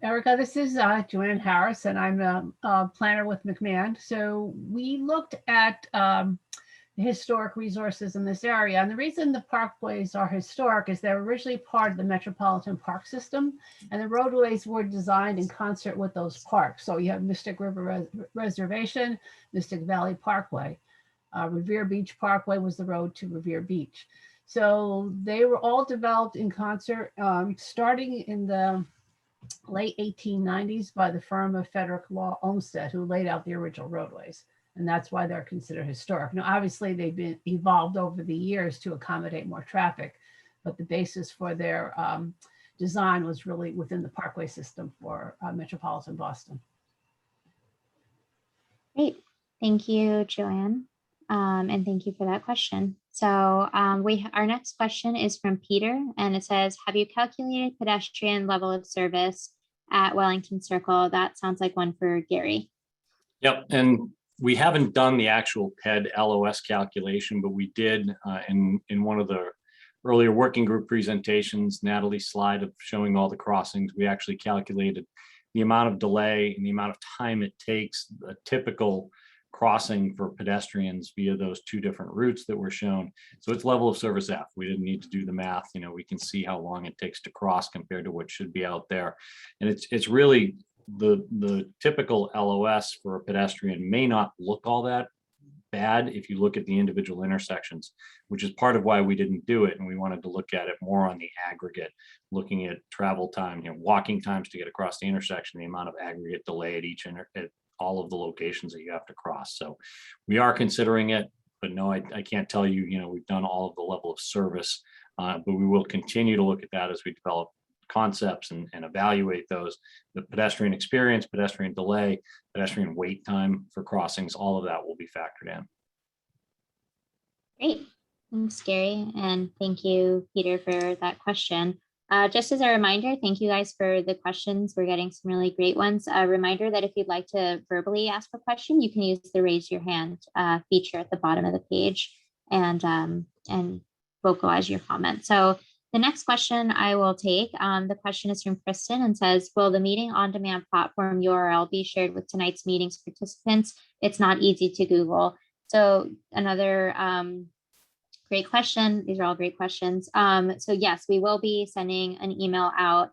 Erica, this is Joanne Harris, and I'm a planner with McMahon. So we looked at historic resources in this area. And the reason the parkways are historic is they're originally part of the Metropolitan Park System, and the roadways were designed in concert with those parks. So you have Mystic River Reservation, Mystic Valley Parkway. Revere Beach Parkway was the road to Revere Beach. So they were all developed in concert, starting in the late 1890s by the firm of Frederick Law Olmsted, who laid out the original roadways. And that's why they're considered historic. Now, obviously, they've been evolved over the years to accommodate more traffic, but the basis for their design was really within the parkway system for metropolitan Boston. Great. Thank you, Joanne. And thank you for that question. So our next question is from Peter, and it says, have you calculated pedestrian level of service at Wellington Circle? That sounds like one for Gary. Yep, and we haven't done the actual PED LOS calculation, but we did in one of the earlier working group presentations, Natalie's slide of showing all the crossings, we actually calculated the amount of delay and the amount of time it takes a typical crossing for pedestrians via those two different routes that were shown. So it's level of service F. We didn't need to do the math. You know, we can see how long it takes to cross compared to what should be out there. And it's really the typical LOS for a pedestrian may not look all that bad if you look at the individual intersections, which is part of why we didn't do it. And we wanted to look at it more on the aggregate, looking at travel time, you know, walking times to get across the intersection, the amount of aggregate delay at all of the locations that you have to cross. So we are considering it, but no, I can't tell you, you know, we've done all of the level of service, but we will continue to look at that as we develop concepts and evaluate those. The pedestrian experience, pedestrian delay, pedestrian wait time for crossings, all of that will be factored in. Great. Thanks, Gary. And thank you, Peter, for that question. Just as a reminder, thank you guys for the questions. We're getting some really great ones. A reminder that if you'd like to verbally ask a question, you can use the raise your hand feature at the bottom of the page and vocalize your comment. So the next question I will take, the question is from Kristen and says, will the meeting on demand platform URL be shared with tonight's meetings participants? It's not easy to Google. So another great question. These are all great questions. So yes, we will be sending an email out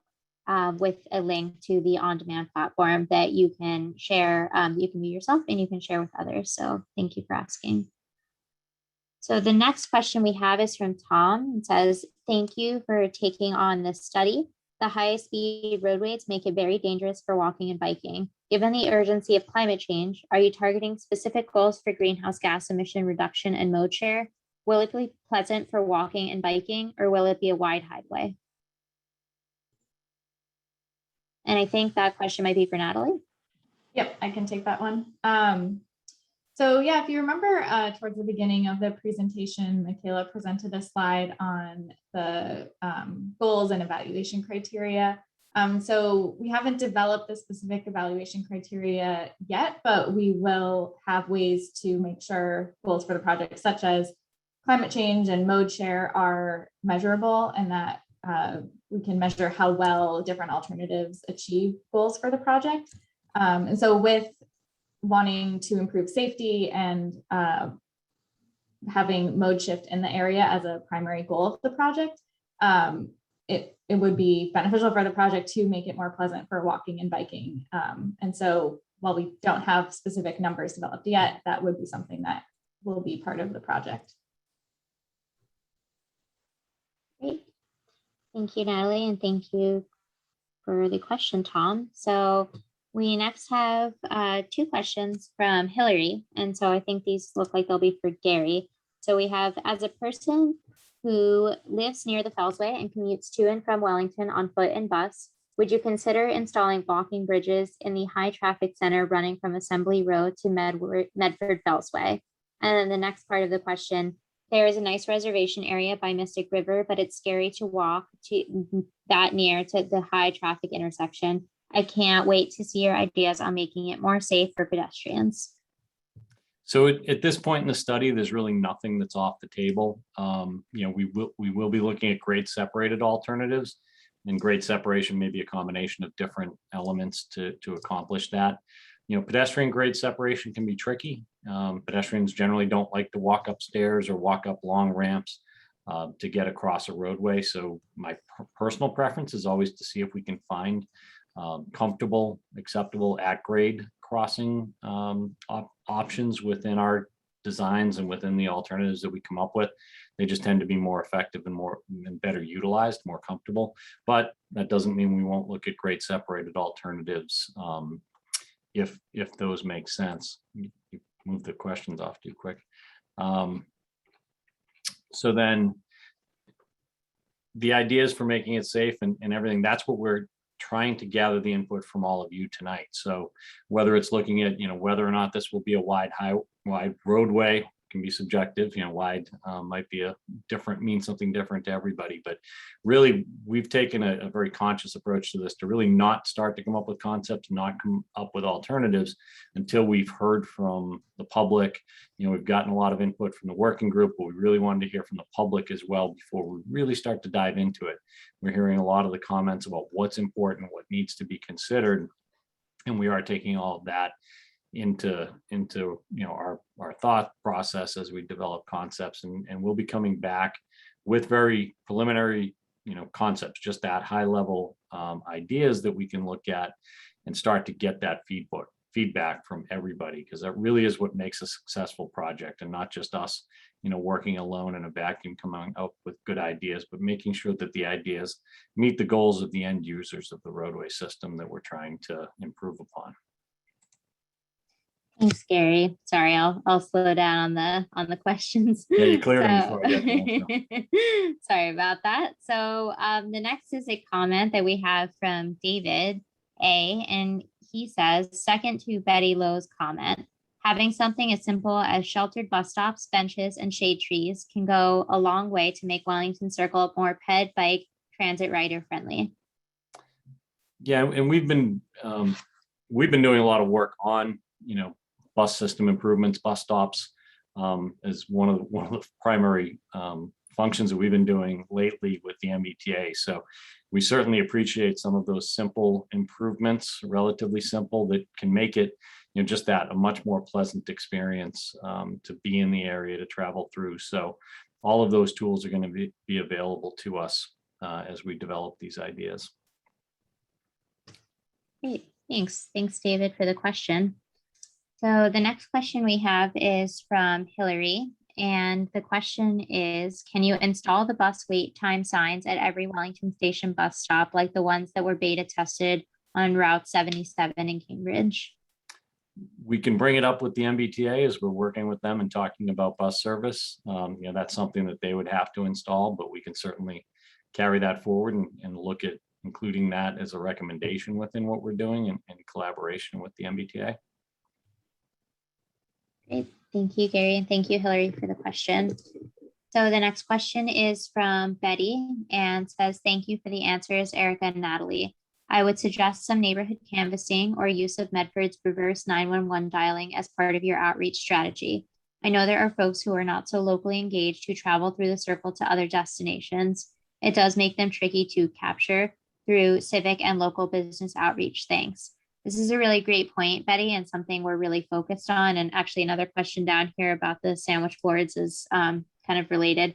with a link to the on-demand platform that you can share. You can view yourself and you can share with others. So thank you for asking. So the next question we have is from Tom. It says, thank you for taking on this study. The highest speed roadways make it very dangerous for walking and biking. Given the urgency of climate change, are you targeting specific goals for greenhouse gas emission reduction and mode share? Will it be pleasant for walking and biking, or will it be a wide highway? And I think that question might be for Natalie. Yep, I can take that one. So yeah, if you remember towards the beginning of the presentation, Michaela presented a slide on the goals and evaluation criteria. So we haven't developed the specific evaluation criteria yet, but we will have ways to make sure goals for the project, such as climate change and mode share, are measurable, and that we can measure how well different alternatives achieve goals for the project. And so with wanting to improve safety and having mode shift in the area as a primary goal of the project, it would be beneficial for the project to make it more pleasant for walking and biking. And so while we don't have specific numbers developed yet, that would be something that will be part of the project. Great. Thank you, Natalie, and thank you for the question, Tom. So we next have 2 questions from Hillary. And so I think these look like they'll be for Gary. So we have, as a person who lives near the Fellsway and commutes to and from Wellington on foot and bus, would you consider installing walking bridges in the high traffic center running from Assembly Road to Medford Fellsway? And then the next part of the question, there is a nice reservation area by Mystic River, but it's scary to walk to that near to the high traffic intersection. I can't wait to see your ideas on making it more safe for pedestrians. So at this point in the study, there's really nothing that's off the table. We will be looking at grade separated alternatives, and grade separation may be a combination of different elements to accomplish that. Pedestrian grade separation can be tricky. Pedestrians generally don't like to walk upstairs or walk up long ramps to get across a roadway. So my personal preference is always to see if we can find comfortable, acceptable at grade crossing options within our designs and within the alternatives that we come up with. They just tend to be more effective and better utilized, more comfortable. But that doesn't mean we won't look at grade separated alternatives if those make sense. You move the questions off too quick. So then the ideas for making it safe and everything, that's what we're trying to gather the input from all of you tonight. So whether it's looking at, whether or not this will be a wide roadway, can be subjective, wide might be mean something different to everybody. But really, we've taken a very conscious approach to this to really not start to come up with concepts, not come up with alternatives until we've heard from the public. We've gotten a lot of input from the working group, but we really wanted to hear from the public as well before we really start to dive into it. We're hearing a lot of the comments about what's important, what needs to be considered, and we are taking all of that into our thought process as we develop concepts, and we'll be coming back with very preliminary concepts, just that high level ideas that we can look at and start to get that feedback from everybody, because that really is what makes a successful project, and not just us working alone in a vacuum coming up with good ideas, but making sure that the ideas meet the goals of the end users of the roadway system that we're trying to improve upon. Thanks, Gary. Sorry, I'll slow down on the questions. Yeah, you cleared them before I got to Sorry about that. So the next is a comment that we have from David A, and he says, second to Betty Lowe's comment, having something as simple as sheltered bus stops, benches, and shade trees can go a long way to make Wellington Circle more ped, bike, transit rider friendly. Yeah, and we've been doing a lot of work on bus system improvements, bus stops, as one of the primary functions that we've been doing lately with the MBTA. So we certainly appreciate some of those simple improvements, relatively simple, that can make it just that a much more pleasant experience to be in the area, to travel through. So all of those tools are going to be available to us as we develop these ideas. Great, thanks. Thanks, David, for the question. So the next question we have is from Hillary, and the question is, can you install the bus wait time signs at every Wellington Station bus stop like the ones that were beta tested on Route 77 in Cambridge? We can bring it up with the MBTA as we're working with them and talking about bus service. That's something that they would have to install, but we can certainly carry that forward and look at including that as a recommendation within what we're doing in collaboration with the MBTA. Great. Thank you, Gary, and thank you, Hillary, for the question. So the next question is from Betty and says, thank you for the answers, Erica and Natalie. I would suggest some neighborhood canvassing or use of Medford's reverse 911 dialing as part of your outreach strategy. I know there are folks who are not so locally engaged who travel through the circle to other destinations. It does make them tricky to capture through civic and local business outreach. Thanks. This is a really great point, Betty, and something we're really focused on. And actually another question down here about the sandwich boards is kind of related.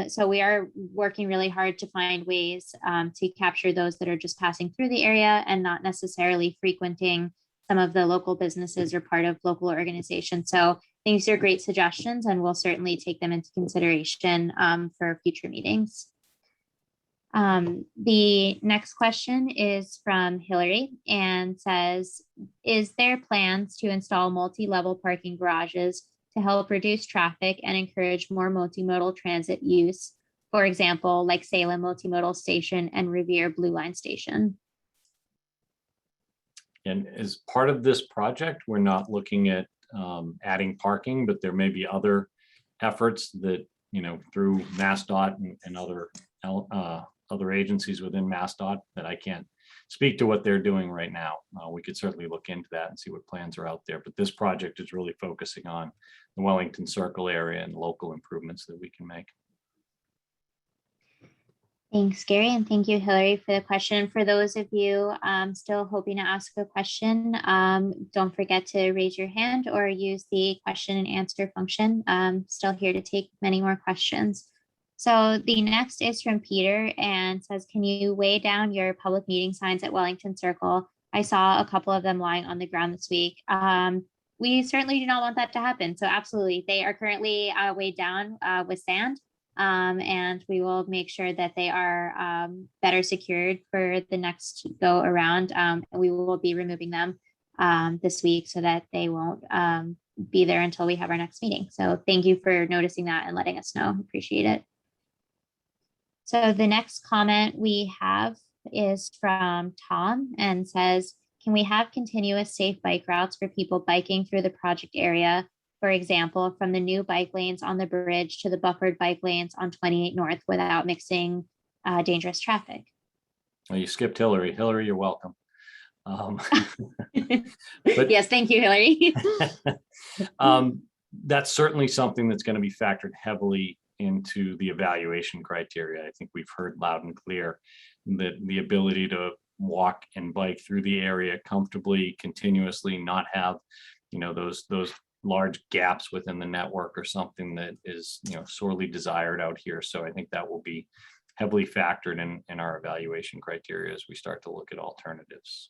So we are working really hard to find ways to capture those that are just passing through the area and not necessarily frequenting some of the local businesses or part of local organizations. So these are great suggestions, and we'll certainly take them into consideration for future meetings. The next question is from Hillary and says, is there plans to install multi-level parking garages to help reduce traffic and encourage more multimodal transit use? For example, like Salem Multimodal Station and Revere Blue Line Station. And as part of this project, we're not looking at adding parking, but there may be other efforts that, through MassDOT and other agencies within MassDOT that I can't speak to what they're doing right now. We could certainly look into that and see what plans are out there. But this project is really focusing on the Wellington Circle area and local improvements that we can make. Thanks, Gary, and thank you, Hillary, for the question. For those of you still hoping to ask a question, don't forget to raise your hand or use the question and answer function. Still here to take many more questions. So the next is from Peter and says, can you weigh down your public meeting signs at Wellington Circle? I saw a couple of them lying on the ground this week. We certainly do not want that to happen. So absolutely, they are currently weighed down with sand. And we will make sure that they are better secured for the next go around. We will be removing them this week so that they won't be there until we have our next meeting. So thank you for noticing that and letting us know. Appreciate it. So the next comment we have is from Tom and says, can we have continuous safe bike routes for people biking through the project area? For example, from the new bike lanes on the bridge to the buffered bike lanes on 28 North without mixing dangerous traffic. Well, you skipped Hillary. Hillary, you're welcome. Yes, thank you, Hillary. That's certainly something that's going to be factored heavily into the evaluation criteria. I think we've heard loud and clear that the ability to walk and bike through the area comfortably, continuously, not have, those large gaps within the network or something that is, sorely desired out here. So I think that will be heavily factored in our evaluation criteria as we start to look at alternatives.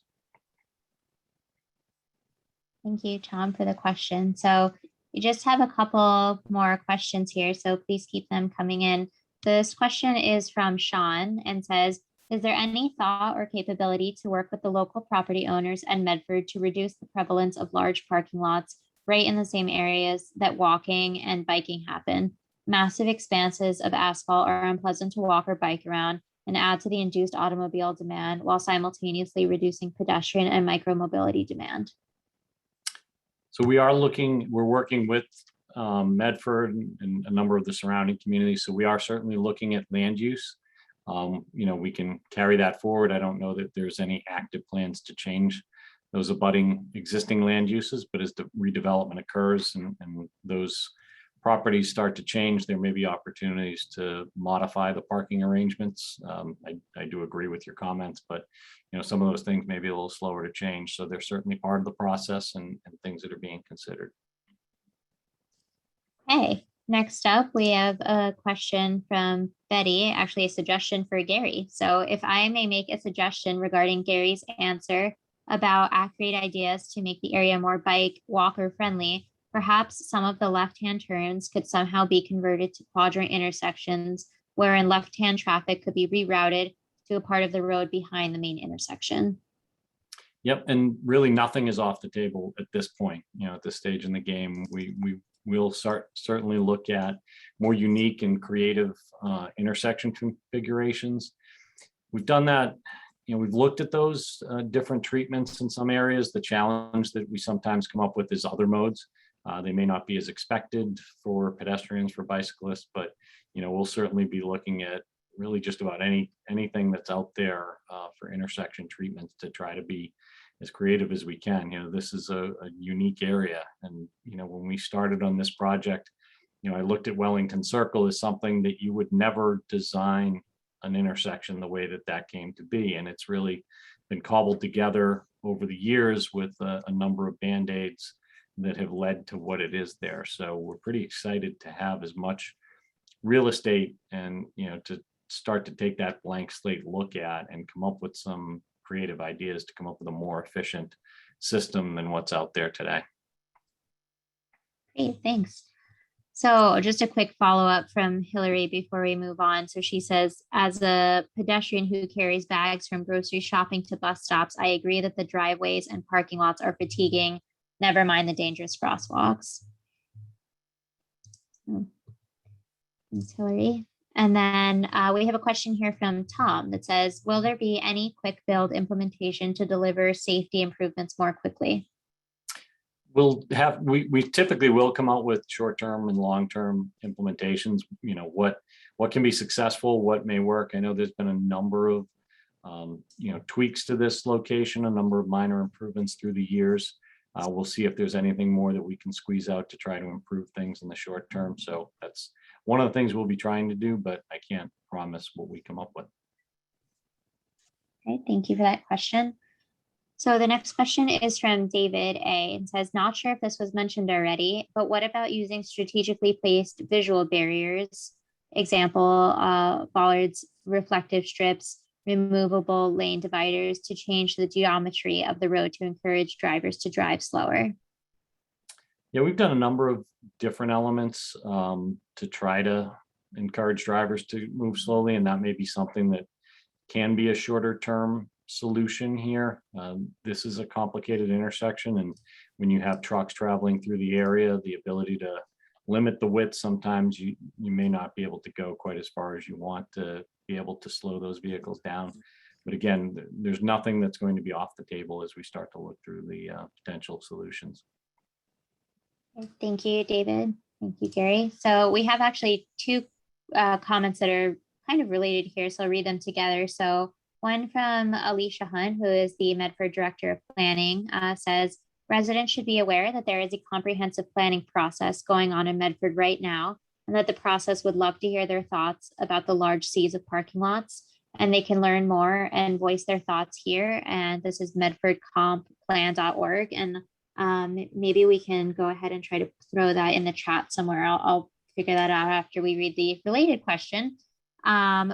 Thank you, Tom, for the question. So we just have a couple more questions here, so please keep them coming in. This question is from Sean and says, is there any thought or capability to work with the local property owners and Medford to reduce the prevalence of large parking lots right in the same areas that walking and biking happen? Massive expanses of asphalt are unpleasant to walk or bike around and add to the induced automobile demand while simultaneously reducing pedestrian and micromobility demand. So we're working with Medford and a number of the surrounding communities. So we are certainly looking at land use. We can carry that forward. I don't know that there's any active plans to change those abutting existing land uses, but as the redevelopment occurs and those properties start to change, there may be opportunities to modify the parking arrangements. I do agree with your comments, but some of those things may be a little slower to change. So they're certainly part of the process and things that are being considered. Okay, next up, we have a question from Betty, actually a suggestion for Gary. So if I may make a suggestion regarding Gary's answer about accurate ideas to make the area more bike walker friendly, perhaps some of the left-hand turns could somehow be converted to quadrant intersections wherein left-hand traffic could be rerouted to a part of the road behind the main intersection. Yep, and really nothing is off the table at this point. At this stage in the game, we'll certainly look at more unique and creative intersection configurations. We've done that. We've looked at those different treatments in some areas. The challenge that we sometimes come up with is other modes. They may not be as expected for pedestrians, for bicyclists, but we'll certainly be looking at really just about anything that's out there for intersection treatments to try to be as creative as we can. This is a unique area, and when we started on this project, I looked at Wellington Circle as something that you would never design an intersection the way that came to be, and it's really been cobbled together over the years with a number of Band-Aids that have led to what it is there. So we're pretty excited to have as much real estate and, to start to take that blank slate look at and come up with some creative ideas to come up with a more efficient system than what's out there today. Great, thanks. So just a quick follow-up from Hillary before we move on. So she says, as a pedestrian who carries bags from grocery shopping to bus stops, I agree that the driveways and parking lots are fatiguing, never mind the dangerous crosswalks. Thanks, Hillary. And then we have a question here from Tom that says, will there be any quick build implementation to deliver safety improvements more quickly? We typically will come out with short-term and long-term implementations, what can be successful, what may work. I know there's been a number of, tweaks to this location, a number of minor improvements through the years. We'll see if there's anything more that we can squeeze out to try to improve things in the short term. So that's one of the things we'll be trying to do, but I can't promise what we come up with. Okay, thank you for that question. So the next question is from David A. and says, not sure if this was mentioned already, but what about using strategically placed visual barriers? Example, bollards, reflective strips, removable lane dividers to change the geometry of the road to encourage drivers to drive slower. Yeah, we've done a number of different elements to try to encourage drivers to move slowly, and that may be something that can be a shorter term solution here. This is a complicated intersection, and when you have trucks traveling through the area, the ability to limit the width, sometimes you may not be able to go quite as far as you want to be able to slow those vehicles down. But again, there's nothing that's going to be off the table as we start to look through the potential solutions. Thank you, David. Thank you, Gary. So we have actually two comments that are kind of related here, so I'll read them together. So one from Alicia Hunt, who is the Medford Director of Planning, says, residents should be aware that there is a comprehensive planning process going on in Medford right now, and that the process would love to hear their thoughts about the large seas of parking lots, and they can learn more and voice their thoughts here. And this is medfordcompplan.org. And maybe we can go ahead and try to throw that in the chat somewhere. I'll figure that out after we read the related question,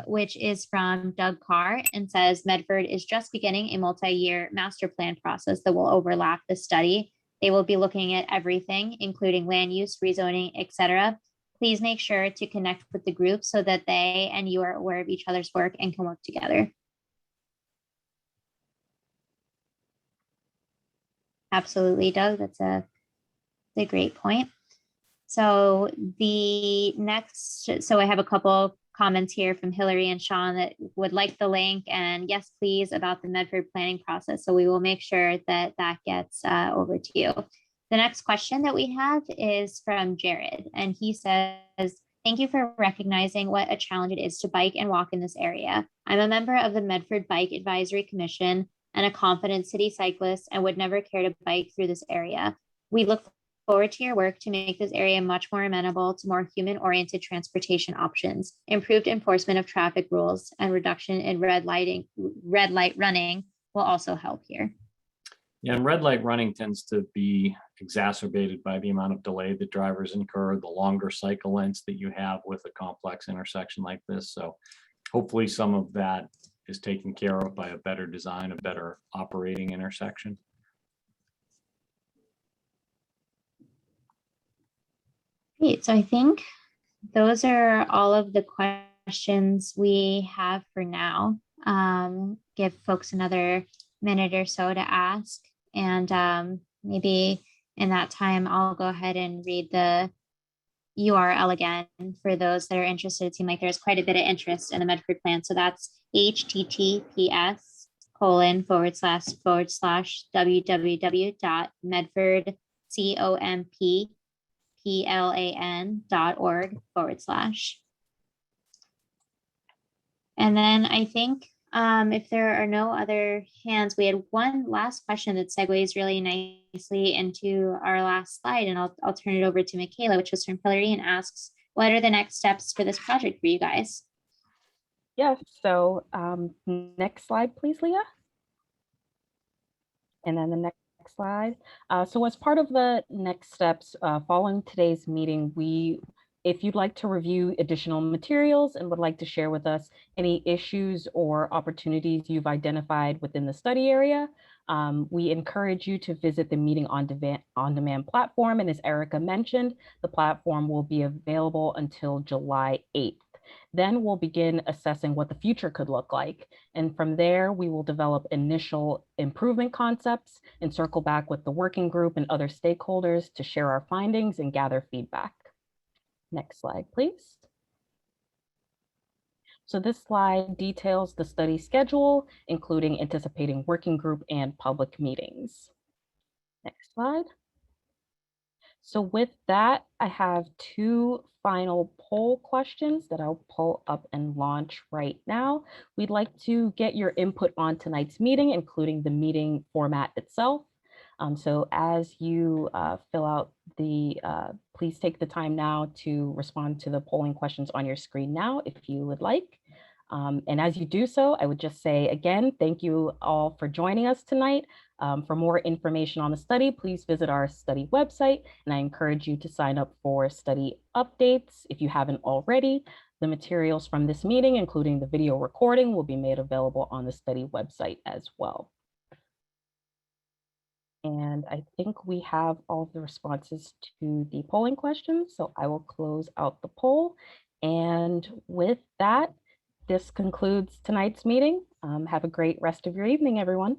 which is from Doug Carr, and says, Medford is just beginning a multi-year master plan process that will overlap the study. They will be looking at everything, including land use, rezoning, etc. Please make sure to connect with the group so that they and you are aware of each other's work and can work together. Absolutely, Doug. That's a great point. So I have a couple comments here from Hillary and Sean that would like the link, and yes, please, about the Medford planning process. So we will make sure that that gets over to you. The next question that we have is from Jared, and he says, thank you for recognizing what a challenge it is to bike and walk in this area. I'm a member of the Medford Bike Advisory Commission and a confident city cyclist and would never care to bike through this area. We look forward to your work to make this area much more amenable to more human-oriented transportation options. Improved enforcement of traffic rules and reduction in red light running will also help here. Yeah, and red light running tends to be exacerbated by the amount of delay that drivers incur, the longer cycle lengths that you have with a complex intersection like this. So hopefully some of that is taken care of by a better design, a better operating intersection. Great, so I think those are all of the questions we have for now. Give folks another minute or so to ask, and maybe in that time I'll go ahead and read the URL again for those that are interested. It seems like there's quite a bit of interest in the Medford plan. So that's https://www.medfordcompplan.org/. And then I think if there are no other hands, we had one last question that segues really nicely into our last slide, and I'll turn it over to Michaela, which was from Hillary, and asks, what are the next steps for this project for you guys? Yes, so next slide, please, Leah. And then the next slide. So as part of the next steps, following today's meeting, if you'd like to review additional materials and would like to share with us any issues or opportunities you've identified within the study area, we encourage you to visit the Meeting on Demand platform. And as Erica mentioned, the platform will be available until July 8th. Then we'll begin assessing what the future could look like. And from there, we will develop initial improvement concepts and circle back with the working group and other stakeholders to share our findings and gather feedback. Next slide, please. So this slide details the study schedule, including anticipating working group and public meetings. Next slide. So with that, I have two final poll questions that I'll pull up and launch right now. We'd like to get your input on tonight's meeting, including the meeting format itself. So as you fill out please take the time now to respond to the polling questions on your screen now, if you would like. And as you do so, I would just say again, thank you all for joining us tonight. For more information on the study, please visit our study website, and I encourage you to sign up for study updates if you haven't already. The materials from this meeting, including the video recording, will be made available on the study website as well. And I think we have all the responses to the polling questions, so I will close out the poll. And with that, this concludes tonight's meeting. Have a great rest of your evening, everyone.